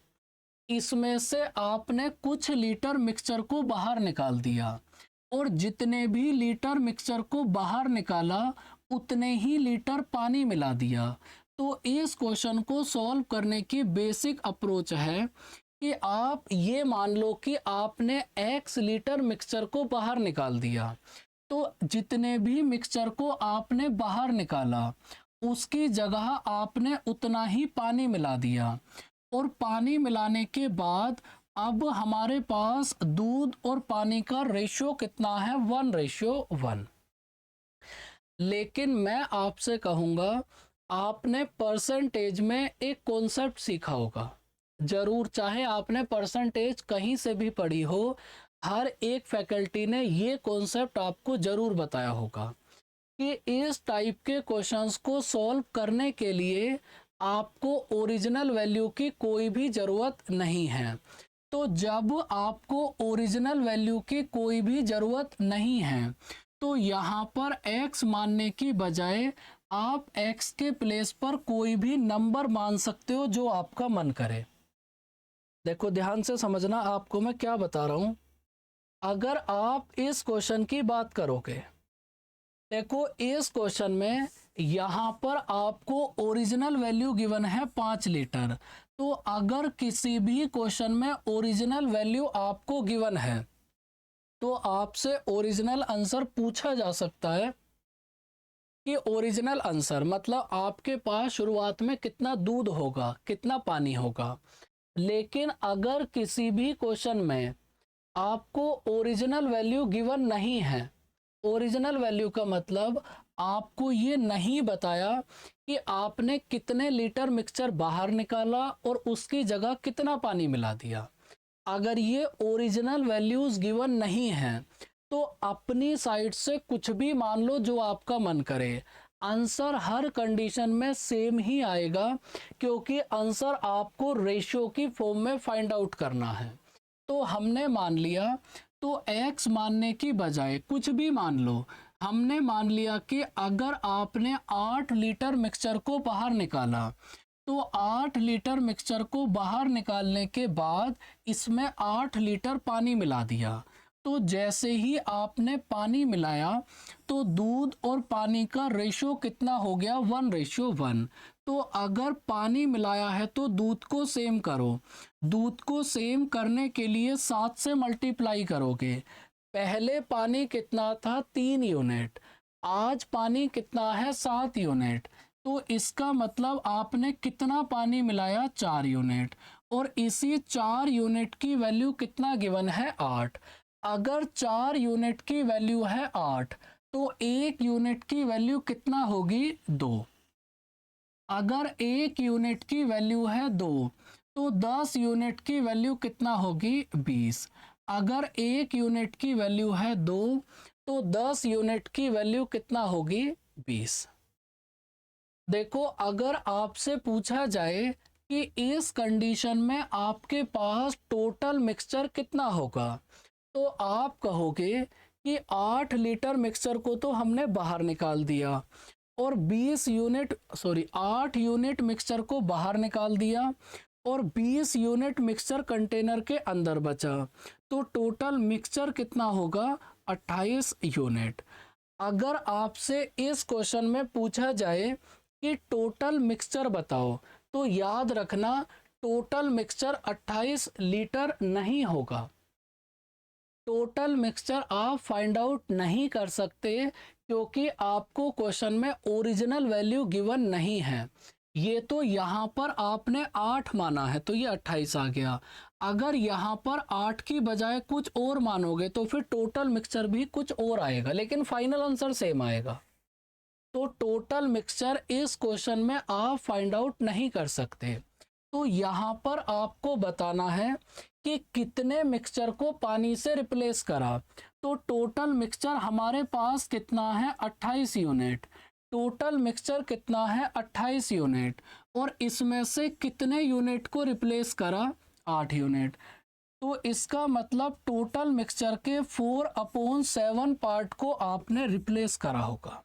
इसमें से आपने कुछ लीटर मिक्सचर को बाहर निकाल दिया और जितने भी लीटर मिक्सचर को बाहर निकाला उतने ही लीटर पानी मिला दिया। तो इस क्वेश्चन को सॉल्व करने की बेसिक अप्रोच है कि आप ये मान लो कि आपने x लीटर मिक्सचर को बाहर निकाल दिया, तो जितने भी मिक्सचर को आपने बाहर निकाला उसकी जगह आपने उतना ही पानी मिला दिया। और पानी मिलाने के बाद अब हमारे पास दूध और पानी का रेशियो कितना है, 1:1। लेकिन मैं आपसे कहूँगा आपने परसेंटेज में एक कॉन्सेप्ट सीखा होगा जरूर, चाहे आपने परसेंटेज कहीं से भी पढ़ी हो, हर एक फैकल्टी ने ये कॉन्सेप्ट आपको जरूर बताया होगा कि इस टाइप के क्वेश्चंस को सॉल्व करने के लिए आपको ओरिजिनल वैल्यू की कोई भी ज़रूरत नहीं है। तो जब आपको ओरिजिनल वैल्यू की कोई भी ज़रूरत नहीं है तो यहाँ पर x मानने की बजाय आप x के प्लेस पर कोई भी नंबर मान सकते हो जो आपका मन करे। देखो ध्यान से समझना, आपको मैं क्या बता रहा हूँ। अगर आप इस क्वेश्चन की बात करोगे, देखो इस क्वेश्चन में यहाँ पर आपको ओरिजिनल वैल्यू गिवन है 5 लीटर। तो अगर किसी भी क्वेश्चन में ओरिजिनल वैल्यू आपको गिवन है तो आपसे ओरिजिनल आंसर पूछा जा सकता है कि ओरिजिनल आंसर मतलब आपके पास शुरुआत में कितना दूध होगा, कितना पानी होगा। लेकिन अगर किसी भी क्वेश्चन में आपको ओरिजिनल वैल्यू गिवन नहीं है, ओरिजिनल वैल्यू का मतलब आपको ये नहीं बताया कि आपने कितने लीटर मिक्सचर बाहर निकाला और उसकी जगह कितना पानी मिला दिया, अगर ये ओरिजिनल वैल्यूज गिवन नहीं है तो अपनी साइड से कुछ भी मान लो जो आपका मन करे, आंसर हर कंडीशन में सेम ही आएगा क्योंकि आंसर आपको रेशियो की फॉर्म में फाइंड आउट करना है। तो हमने मान लिया, तो x मानने की बजाय कुछ भी मान लो, हमने मान लिया कि अगर आपने 8 लीटर मिक्सचर को बाहर निकाला तो 8 लीटर मिक्सचर को बाहर निकालने के बाद इसमें 8 लीटर पानी मिला दिया, तो जैसे ही आपने पानी मिलाया तो दूध और पानी का रेशो कितना हो गया, 1:1। तो अगर पानी मिलाया है तो दूध को सेम करो। दूध को सेम करने के लिए 7 से मल्टीप्लाई करोगे। पहले पानी कितना था, 3 यूनिट। आज पानी कितना है, 7 यूनिट। तो इसका मतलब आपने कितना पानी मिलाया, 4 यूनिट। और इसी 4 यूनिट की वैल्यू कितना गिवन है, 8। अगर 4 यूनिट की वैल्यू है 8 तो 1 यूनिट की वैल्यू कितना होगी, 2। अगर 1 यूनिट की वैल्यू है 2 तो 10 यूनिट की वैल्यू कितना होगी, 20। अगर 1 यूनिट की वैल्यू है 2 तो 10 यूनिट की वैल्यू कितना होगी, 20। देखो, अगर आपसे पूछा जाए कि इस कंडीशन में आपके पास टोटल मिक्सचर कितना होगा, तो आप कहोगे कि 8 लीटर मिक्सचर को तो हमने बाहर निकाल दिया और 8 यूनिट मिक्सचर को बाहर निकाल दिया और 20 यूनिट मिक्सचर कंटेनर के अंदर बचा। तो टोटल मिक्सचर कितना होगा, 28 यूनिट। अगर आपसे इस क्वेश्चन में पूछा जाए कि टोटल मिक्सचर बताओ, तो याद रखना टोटल मिक्सचर 28 लीटर नहीं होगा। टोटल मिक्सचर आप फाइंड आउट नहीं कर सकते क्योंकि आपको क्वेश्चन में ओरिजिनल वैल्यू गिवन नहीं है। ये तो यहाँ पर आपने 8 माना है तो ये 28 आ गया। अगर यहाँ पर 8 की बजाय कुछ और मानोगे तो फिर टोटल मिक्सचर भी कुछ और आएगा, लेकिन फाइनल आंसर सेम आएगा। तो टोटल मिक्सचर इस क्वेश्चन में आप फाइंड आउट नहीं कर सकते। तो यहाँ पर आपको बताना है कि कितने मिक्सचर को पानी से रिप्लेस करा। तो टोटल मिक्सचर हमारे पास कितना है, 28 यूनिट। टोटल मिक्सचर कितना है, 28 यूनिट। और इसमें से कितने यूनिट को रिप्लेस करा, 8 यूनिट। तो इसका मतलब टोटल मिक्सचर के 4/7 पार्ट को आपने रिप्लेस करा होगा।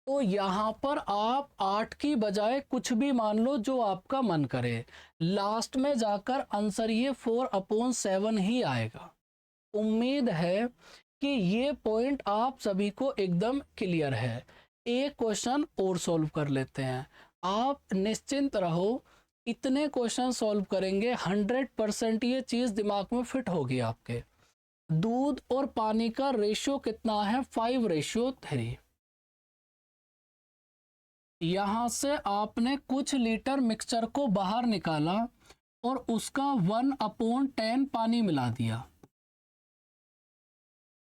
तो यहाँ पर आप 8 की बजाय कुछ भी मान लो जो आपका मन करे, लास्ट में जाकर आंसर ये 4/7 ही आएगा। उम्मीद है कि ये पॉइंट आप सभी को एकदम क्लियर है। एक क्वेश्चन और सॉल्व कर लेते हैं। आप निश्चिंत रहो, इतने क्वेश्चन सॉल्व करेंगे 100% ये चीज़ दिमाग में फिट होगी आपके। दूध और पानी का रेशियो कितना है, 5:3। यहाँ से आपने कुछ लीटर मिक्सचर को बाहर निकाला और उसका 1/10 पानी मिला दिया।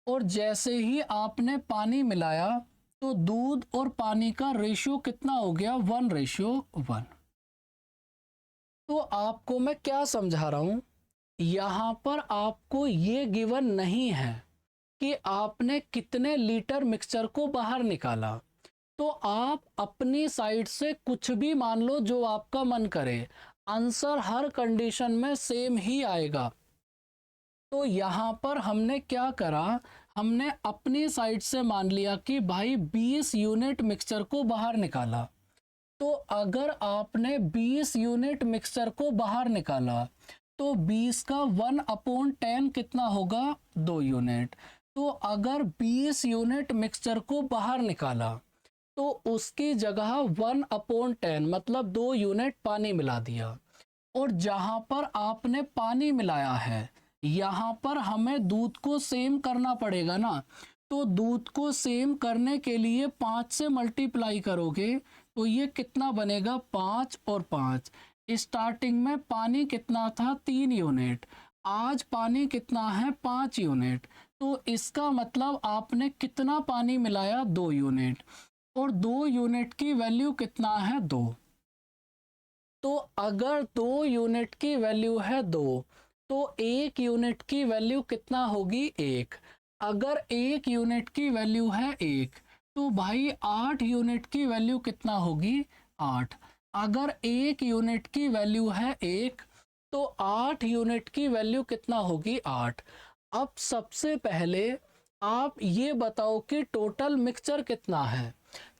और जैसे ही आपने पानी मिलाया तो दूध और पानी का रेशियो कितना हो गया, 1:1। तो आपको मैं क्या समझा रहा हूं, यहाँ पर आपको ये गिवन नहीं है कि आपने कितने लीटर मिक्सचर को बाहर निकाला। तो आप अपनी साइड से कुछ भी मान लो जो आपका मन करे, आंसर हर कंडीशन में सेम ही आएगा। तो यहाँ पर हमने क्या करा, हमने अपनी साइड से मान लिया कि भाई 20 यूनिट मिक्सचर को बाहर निकाला। तो अगर आपने 20 यूनिट मिक्सचर को बाहर निकाला तो 20 का 1/10 कितना होगा, 2 यूनिट। तो अगर 20 यूनिट मिक्सचर को बाहर निकाला तो उसकी जगह 1/10 मतलब 2 यूनिट पानी मिला दिया। और जहां पर आपने पानी मिलाया है यहाँ पर हमें दूध को सेम करना पड़ेगा ना। तो दूध को सेम करने के लिए 5 से मल्टीप्लाई करोगे तो ये कितना बनेगा, 5 और 5। स्टार्टिंग में पानी कितना था, 3 यूनिट। आज पानी कितना है, 5 यूनिट। तो इसका मतलब आपने कितना पानी मिलाया, 2 यूनिट। और 2 यूनिट की वैल्यू कितना है, 2। तो अगर 2 यूनिट की वैल्यू है 2 तो 1 यूनिट की वैल्यू कितना होगी, 1। अगर 1 यूनिट की वैल्यू है 1 तो भाई 8 यूनिट की वैल्यू कितना होगी, 8। अगर 1 यूनिट की वैल्यू है 1 तो 8 यूनिट की वैल्यू कितना होगी, 8। अब सबसे पहले आप ये बताओ कि टोटल मिक्सचर कितना है।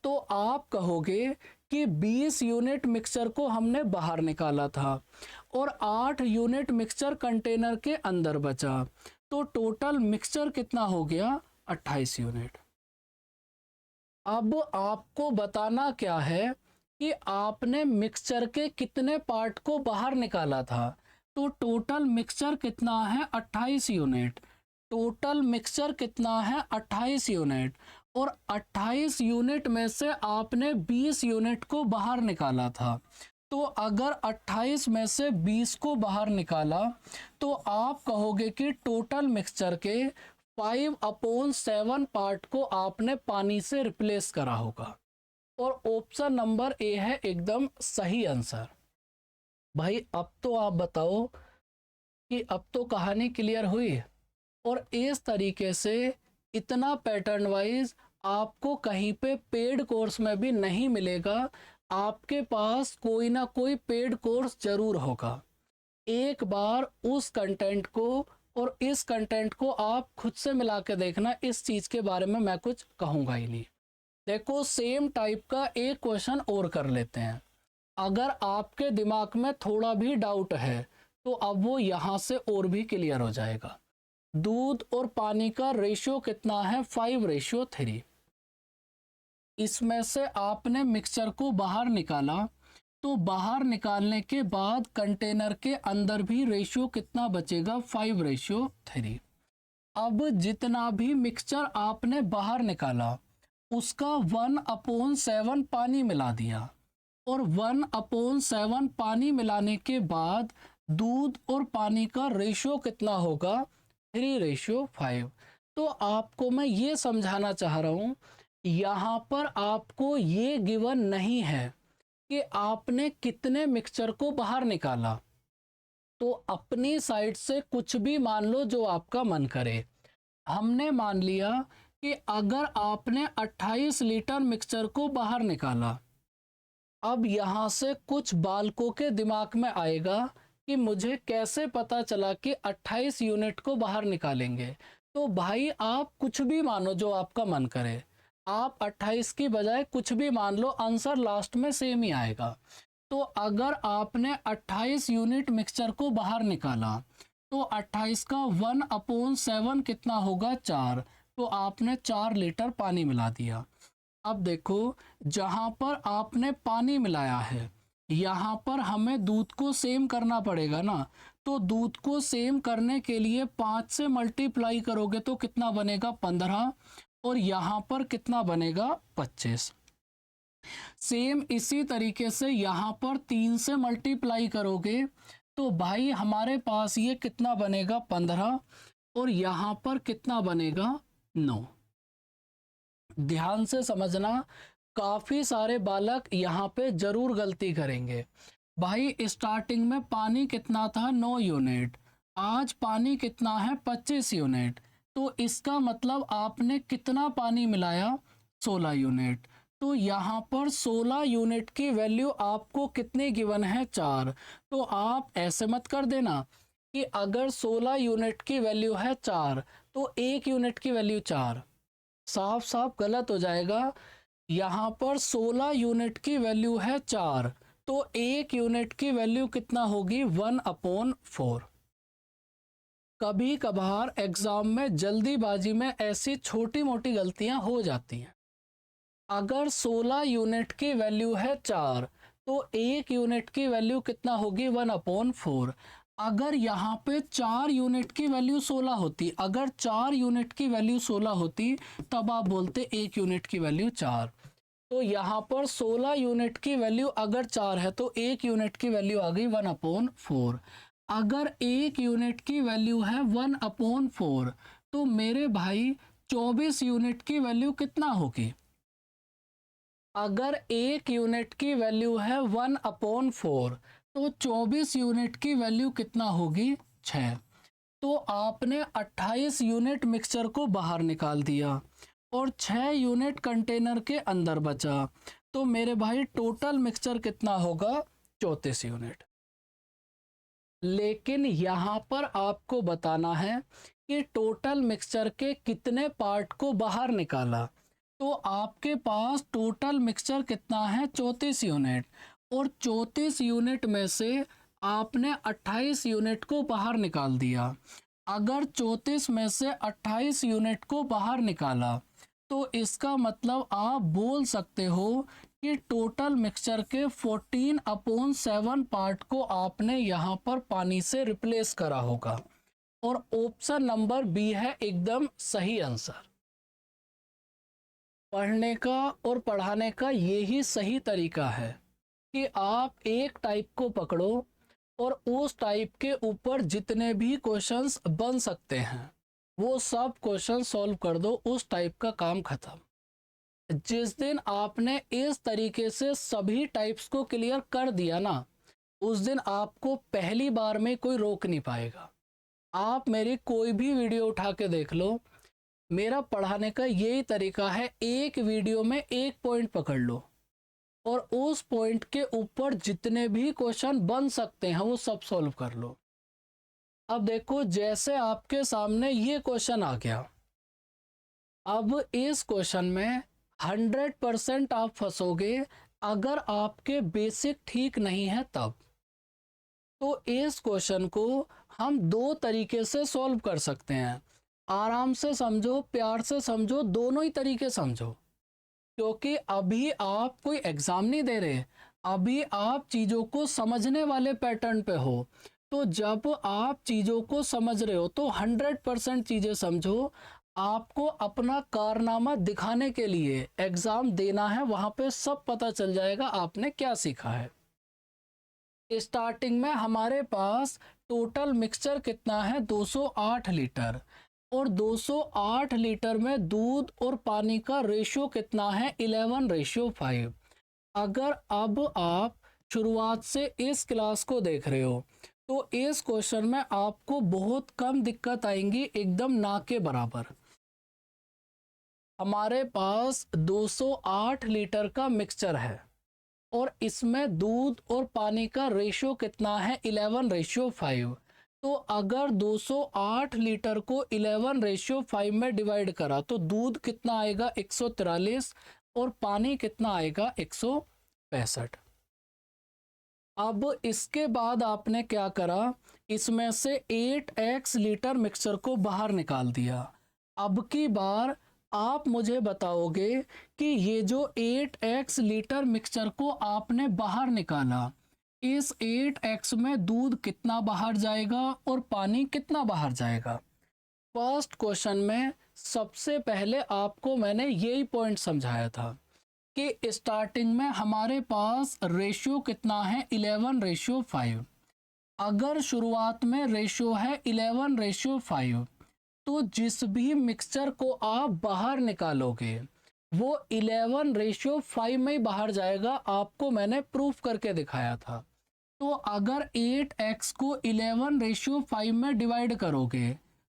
तो आप कहोगे कि 20 यूनिट मिक्सचर को हमने बाहर निकाला था और 8 यूनिट मिक्सचर कंटेनर के अंदर बचा। तो टोटल मिक्सचर कितना हो गया 28 यूनिट। अब आपको बताना क्या है कि आपने मिक्सचर के कितने पार्ट को बाहर निकाला था। तो टोटल मिक्सचर कितना है 28 यूनिट। टोटल मिक्सचर कितना है 28 यूनिट, और 28 यूनिट में से आपने 20 यूनिट को बाहर निकाला था। तो अगर 28 में से 20 को बाहर निकाला तो आप कहोगे कि टोटल मिक्सचर के 5/7 पार्ट को आपने पानी से रिप्लेस करा होगा। और ऑप्शन नंबर ए है एकदम सही आंसर। भाई अब तो आप बताओ कि अब तो कहानी क्लियर हुई। और इस तरीके से इतना पैटर्न वाइज आपको कहीं पे पेड कोर्स में भी नहीं मिलेगा। आपके पास कोई ना कोई पेड कोर्स जरूर होगा। एक बार उस कंटेंट को और इस कंटेंट को आप खुद से मिला के देखना, इस चीज़ के बारे में मैं कुछ कहूँगा ही नहीं। देखो सेम टाइप का एक क्वेश्चन और कर लेते हैं। अगर आपके दिमाग में थोड़ा भी डाउट है तो अब वो यहाँ से और भी क्लियर हो जाएगा। दूध और पानी का रेशियो कितना है 5:3। इसमें से आपने मिक्सचर को बाहर निकाला, तो बाहर निकालने के बाद कंटेनर के अंदर भी रेशियो कितना बचेगा 5:3। अब जितना भी मिक्सचर आपने बाहर निकाला उसका 1/7 पानी मिला दिया, और 1/7 पानी मिलाने के बाद दूध और पानी का रेशियो कितना होगा 3:5। तो आपको मैं ये समझाना चाह रहा हूँ, यहाँ पर आपको ये गिवन नहीं है कि आपने कितने मिक्सचर को बाहर निकाला। तो अपनी साइड से कुछ भी मान लो जो आपका मन करे। हमने मान लिया कि अगर आपने 28 लीटर मिक्सचर को बाहर निकाला, अब यहाँ से कुछ बालकों के दिमाग में आएगा कि मुझे कैसे पता चला कि 28 यूनिट को बाहर निकालेंगे। तो भाई आप कुछ भी मानो जो आपका मन करे, आप 28 की बजाय कुछ भी मान लो, आंसर लास्ट में सेम ही आएगा। तो अगर आपने 28 यूनिट मिक्सचर को बाहर निकाला तो 28 का 1/7 कितना होगा 4। तो आपने 4 लीटर पानी मिला दिया। अब देखो जहां पर आपने पानी मिलाया है यहाँ पर हमें दूध को सेम करना पड़ेगा ना। तो दूध को सेम करने के लिए 5 से मल्टीप्लाई करोगे तो कितना बनेगा 15, और यहाँ पर कितना बनेगा 25। सेम इसी तरीके से यहाँ पर 3 से मल्टीप्लाई करोगे तो भाई हमारे पास ये कितना बनेगा 15, और यहाँ पर कितना बनेगा 9। ध्यान से समझना, काफी सारे बालक यहाँ पे जरूर गलती करेंगे। भाई स्टार्टिंग में पानी कितना था 9 यूनिट, आज पानी कितना है 25 यूनिट। तो इसका मतलब आपने कितना पानी मिलाया 16 यूनिट। तो यहाँ पर 16 यूनिट की वैल्यू आपको कितने गिवन है 4। तो आप ऐसे मत कर देना कि अगर 16 यूनिट की वैल्यू है 4 तो 1 यूनिट की वैल्यू 4, साफ साफ गलत हो जाएगा। यहाँ पर 16 यूनिट की वैल्यू है 4, तो 1 यूनिट की वैल्यू कितना होगी 1/4। कभी कभार एग्जाम में जल्दीबाजी में ऐसी छोटी मोटी गलतियां हो जाती हैं। अगर 16 यूनिट की वैल्यू है 4 तो 1 यूनिट की वैल्यू कितना होगी 1/4। अगर यहाँ पे 4 यूनिट की वैल्यू 16 होती, अगर 4 यूनिट की वैल्यू 16 होती तब आप बोलते 1 यूनिट की वैल्यू 4। तो यहाँ पर 16 यूनिट की वैल्यू अगर 4 है तो 1 यूनिट की वैल्यू आ गई 1/4। अगर 1 यूनिट की वैल्यू है 1/4 तो मेरे भाई 24 यूनिट की वैल्यू कितना होगी। अगर 1 यूनिट की वैल्यू है 1/4 तो 24 यूनिट की वैल्यू कितना होगी 6। तो आपने 28 यूनिट मिक्सचर को बाहर निकाल दिया और 6 यूनिट कंटेनर के अंदर बचा। तो मेरे भाई टोटल मिक्सचर कितना होगा 34 यूनिट। लेकिन यहाँ पर आपको बताना है कि टोटल मिक्सचर के कितने पार्ट को बाहर निकाला। तो आपके पास टोटल मिक्सचर कितना है 34 यूनिट, और 34 यूनिट में से आपने 28 यूनिट को बाहर निकाल दिया। अगर 34 में से 28 यूनिट को बाहर निकाला तो इसका मतलब आप बोल सकते हो कि टोटल मिक्सचर के 14/7 पार्ट को आपने यहाँ पर पानी से रिप्लेस करा होगा। और ऑप्शन नंबर बी है एकदम सही आंसर। पढ़ने का और पढ़ाने का यही सही तरीका है कि आप एक टाइप को पकड़ो और उस टाइप के ऊपर जितने भी क्वेश्चंस बन सकते हैं वो सब क्वेश्चन सॉल्व कर दो, उस टाइप का काम खत्म। जिस दिन आपने इस तरीके से सभी टाइप्स को क्लियर कर दिया ना, उस दिन आपको पहली बार में कोई रोक नहीं पाएगा। आप मेरी कोई भी वीडियो उठा के देख लो, मेरा पढ़ाने का यही तरीका है, एक वीडियो में एक पॉइंट पकड़ लो और उस पॉइंट के ऊपर जितने भी क्वेश्चन बन सकते हैं वो सब सॉल्व कर लो। अब देखो, जैसे आपके सामने ये क्वेश्चन आ गया, अब इस क्वेश्चन में 100% आप फंसोगे अगर आपके बेसिक ठीक नहीं है तब। तो इस क्वेश्चन को हम दो तरीके से सॉल्व कर सकते हैं। आराम से समझो, प्यार से समझो, दोनों ही तरीके समझो, क्योंकि अभी आप कोई एग्जाम नहीं दे रहे, अभी आप चीज़ों को समझने वाले पैटर्न पे हो। तो जब आप चीज़ों को समझ रहे हो तो 100% चीज़ें समझो। आपको अपना कारनामा दिखाने के लिए एग्ज़ाम देना है, वहाँ पे सब पता चल जाएगा आपने क्या सीखा है। स्टार्टिंग में हमारे पास टोटल मिक्सचर कितना है, 208 लीटर, और 208 लीटर में दूध और पानी का रेशियो कितना है, 11:5। अगर अब आप शुरुआत से इस क्लास को देख रहे हो तो इस क्वेश्चन में आपको बहुत कम दिक्कत आएंगी, एकदम ना के बराबर। हमारे पास 208 लीटर का मिक्सचर है और इसमें दूध और पानी का रेशियो कितना है, 11:5। तो अगर 208 लीटर को 11:5 में डिवाइड करा तो दूध कितना आएगा, 143, और पानी कितना आएगा, 165। अब इसके बाद आपने क्या करा, इसमें से 8x लीटर मिक्सचर को बाहर निकाल दिया। अब की बार आप मुझे बताओगे कि ये जो 8x लीटर मिक्सचर को आपने बाहर निकाला, इस 8x में दूध कितना बाहर जाएगा और पानी कितना बाहर जाएगा। फर्स्ट क्वेश्चन में सबसे पहले आपको मैंने यही पॉइंट समझाया था कि स्टार्टिंग में हमारे पास रेशियो कितना है, 11:5। अगर शुरुआत में रेशियो है 11:5 तो जिस भी मिक्सचर को आप बाहर निकालोगे वो 11:5 में ही बाहर जाएगा। आपको मैंने प्रूफ करके दिखाया था। तो अगर 8x को 11:5 में डिवाइड करोगे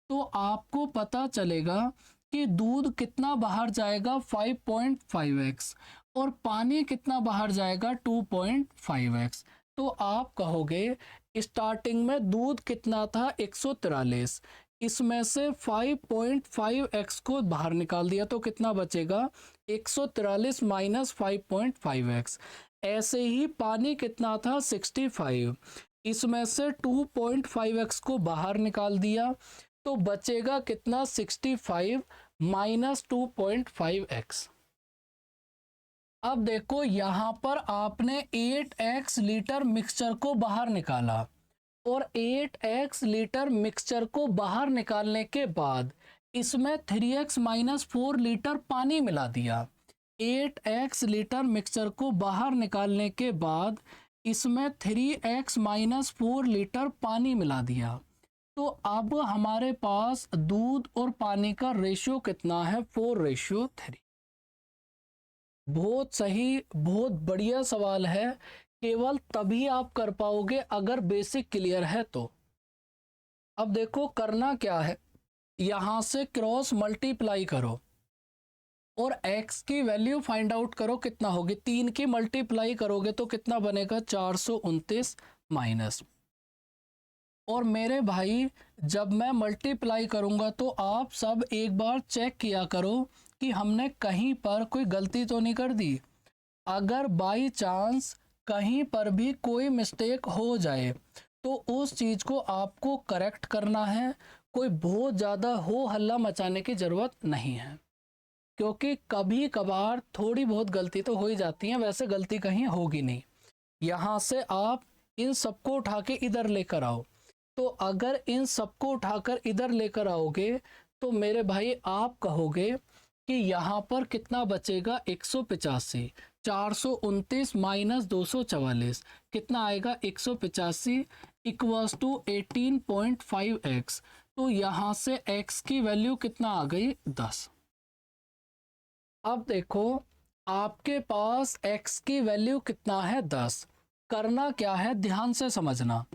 तो आपको पता चलेगा कि दूध कितना बाहर जाएगा, 5.5x, और पानी कितना बाहर जाएगा, 2.5x। तो आप कहोगे स्टार्टिंग में दूध कितना था, 143, इसमें से 5.5x को बाहर निकाल दिया तो कितना बचेगा, 143 माइनस 5.5x। ऐसे ही पानी कितना था, 65, इसमें से 2.5x को बाहर निकाल दिया तो बचेगा कितना, 65 माइनस 2.5x। अब देखो यहाँ पर आपने 8x लीटर मिक्सचर को बाहर निकाला और 8x लीटर मिक्सचर को बाहर निकालने के बाद इसमें 3x माइनस 4 लीटर पानी मिला दिया। 8x लीटर मिक्सचर को बाहर निकालने के बाद इसमें 3x माइनस 4 लीटर पानी मिला दिया। तो अब हमारे पास दूध और पानी का रेशियो कितना है, 4:3। बहुत सही, बहुत बढ़िया सवाल है। केवल तभी आप कर पाओगे अगर बेसिक क्लियर है तो। अब देखो करना क्या है, यहां से क्रॉस मल्टीप्लाई करो और x की वैल्यू फाइंड आउट करो कितना होगी। 3 की मल्टीप्लाई करोगे तो कितना बनेगा, 429 माइनस। और मेरे भाई जब मैं मल्टीप्लाई करूंगा तो आप सब एक बार चेक किया करो कि हमने कहीं पर कोई गलती तो नहीं कर दी। अगर बाई चांस कहीं पर भी कोई मिस्टेक हो जाए तो उस चीज़ को आपको करेक्ट करना है। कोई बहुत ज़्यादा हो हल्ला मचाने की ज़रूरत नहीं है, क्योंकि कभी कभार थोड़ी बहुत गलती तो हो ही जाती है, वैसे गलती कहीं होगी नहीं। यहाँ से आप इन सबको उठा के इधर लेकर आओ, तो अगर इन सबको उठाकर इधर लेकर आओगे तो मेरे भाई आप कहोगे कि यहाँ पर कितना बचेगा, 185, 429 माइनस 244 कितना आएगा, 185 इक्वल्स टू 18.5x। तो यहाँ से x की वैल्यू कितना आ गई, 10। अब देखो आपके पास x की वैल्यू कितना है, 10। करना क्या है, ध्यान से समझना।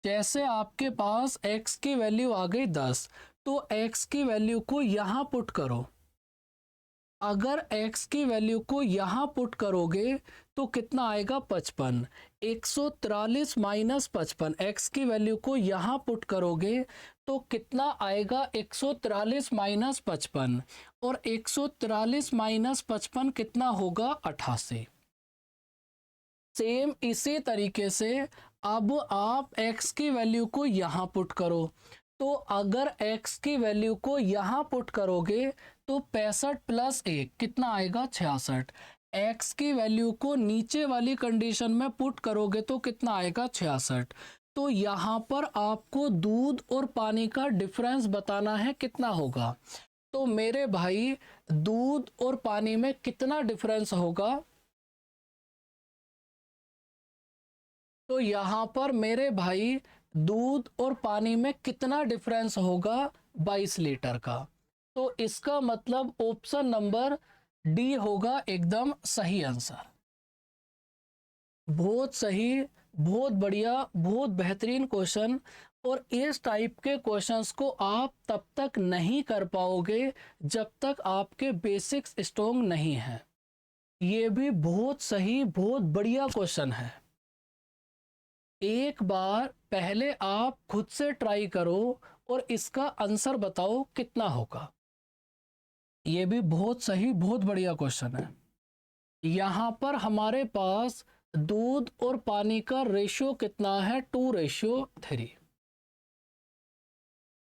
जैसे आपके पास x की वैल्यू आ गई 10, तो x की वैल्यू को यहाँ पुट करो। अगर x की वैल्यू को यहाँ पुट करोगे तो कितना आएगा, 55। 143 माइनस 55, x की वैल्यू को यहाँ पुट करोगे तो कितना आएगा, 143 माइनस 55, और 143 माइनस 55 कितना होगा, 88। सेम इसी तरीके से अब आप x की वैल्यू को यहाँ पुट करो, तो अगर x की वैल्यू को यहाँ पुट करोगे तो 65 प्लस 1 कितना आएगा, 66। x की वैल्यू को नीचे वाली कंडीशन में पुट करोगे तो कितना आएगा, 66। तो यहाँ पर आपको दूध और पानी का डिफरेंस बताना है, कितना होगा। तो मेरे भाई दूध और पानी में कितना डिफरेंस होगा, तो यहाँ पर मेरे भाई दूध और पानी में कितना डिफरेंस होगा, 22 लीटर का। तो इसका मतलब ऑप्शन नंबर डी होगा एकदम सही आंसर। बहुत सही, बहुत बढ़िया, बहुत बेहतरीन क्वेश्चन। और इस टाइप के क्वेश्चंस को आप तब तक नहीं कर पाओगे जब तक आपके बेसिक्स स्ट्रॉन्ग नहीं है। ये भी बहुत सही, बहुत बढ़िया क्वेश्चन है। एक बार पहले आप खुद से ट्राई करो और इसका आंसर बताओ कितना होगा। ये भी बहुत सही, बहुत बढ़िया क्वेश्चन है। यहाँ पर हमारे पास दूध और पानी का रेशियो कितना है, 2:3।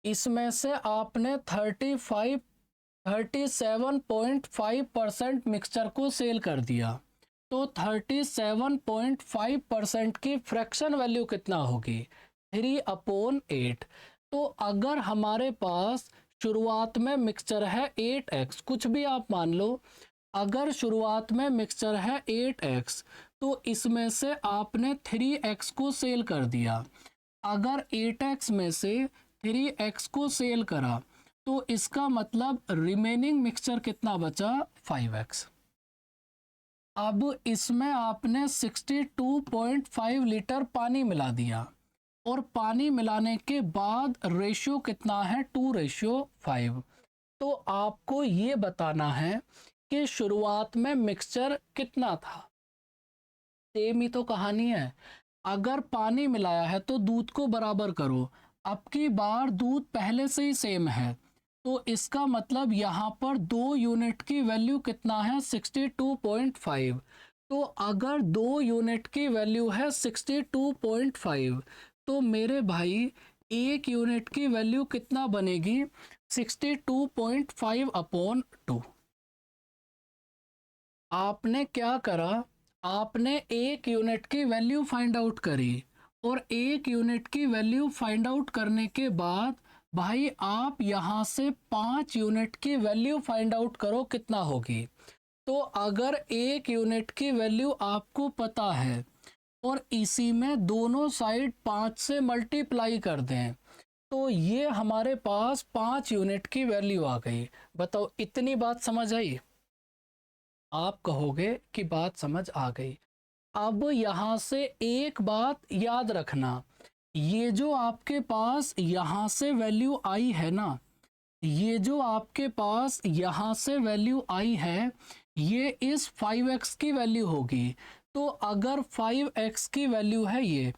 इसमें से आपने 37.5% मिक्सचर को सेल कर दिया, तो 37.5% की फ्रैक्शन वैल्यू कितना होगी, 3/8। तो अगर हमारे पास शुरुआत में मिक्सचर है 8x, कुछ भी आप मान लो, अगर शुरुआत में मिक्सचर है 8x तो इसमें से आपने 3x को सेल कर दिया। अगर 8x में से 3x को सेल करा तो इसका मतलब रिमेनिंग मिक्सचर कितना बचा, 5x। अब इसमें आपने 62.5 लीटर पानी मिला दिया, और पानी मिलाने के बाद रेशियो कितना है, 2:5। तो आपको ये बताना है कि शुरुआत में मिक्सचर कितना था। सेम ही तो कहानी है। अगर पानी मिलाया है तो दूध को बराबर करो। अब की बार दूध पहले से ही सेम है, तो इसका मतलब यहाँ पर 2 यूनिट की वैल्यू कितना है, 62.5। तो अगर 2 यूनिट की वैल्यू है 62.5, तो मेरे भाई 1 यूनिट की वैल्यू कितना बनेगी, 62.5/2। आपने क्या करा, आपने 1 यूनिट की वैल्यू फाइंड आउट करी, और 1 यूनिट की वैल्यू फाइंड आउट करने के बाद भाई आप यहाँ से 5 यूनिट की वैल्यू फाइंड आउट करो कितना होगी। तो अगर 1 यूनिट की वैल्यू आपको पता है और इसी में दोनों साइड 5 से मल्टीप्लाई कर दें, तो ये हमारे पास 5 यूनिट की वैल्यू आ गई। बताओ, इतनी बात समझ आई। आप कहोगे कि बात समझ आ गई। अब यहाँ से एक बात याद रखना, ये जो आपके पास यहाँ से वैल्यू आई है ना, ये जो आपके पास यहाँ से वैल्यू आई है, ये इस 5x की वैल्यू होगी। तो अगर 5x की वैल्यू है, ये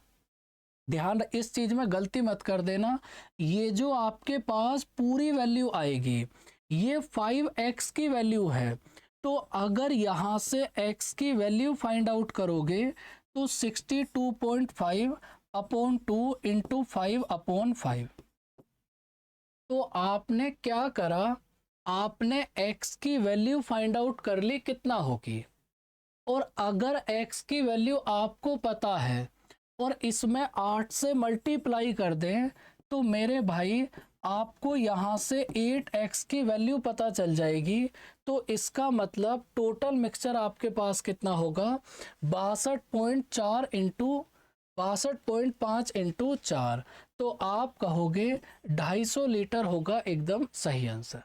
ध्यान इस चीज में गलती मत कर देना, ये जो आपके पास पूरी वैल्यू आएगी ये 5x की वैल्यू है। तो अगर यहाँ से x की वैल्यू फाइंड आउट करोगे तो 62.5/2 × 5/5। तो आपने क्या करा, आपने x की वैल्यू फाइंड आउट कर ली कितना होगी, और अगर x की वैल्यू आपको पता है और इसमें 8 से मल्टीप्लाई कर दें तो मेरे भाई आपको यहाँ से 8x की वैल्यू पता चल जाएगी। तो इसका मतलब टोटल मिक्सचर आपके पास कितना होगा, 62.4 इंटू 62.5 इंटू 4। तो आप कहोगे 250 लीटर होगा एकदम सही आंसर।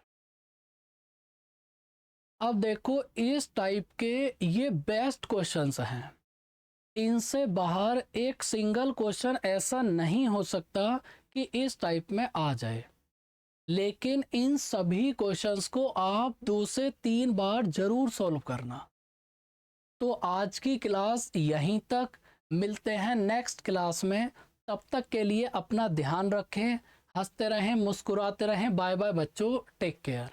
अब देखो इस टाइप के ये बेस्ट क्वेश्चंस हैं, इनसे बाहर एक सिंगल क्वेश्चन ऐसा नहीं हो सकता कि इस टाइप में आ जाए, लेकिन इन सभी क्वेश्चंस को आप 2 से 3 बार जरूर सॉल्व करना। तो आज की क्लास यहीं तक, मिलते हैं नेक्स्ट क्लास में। तब तक के लिए अपना ध्यान रखें, हंसते रहें, मुस्कुराते रहें। बाय बाय बच्चों, टेक केयर।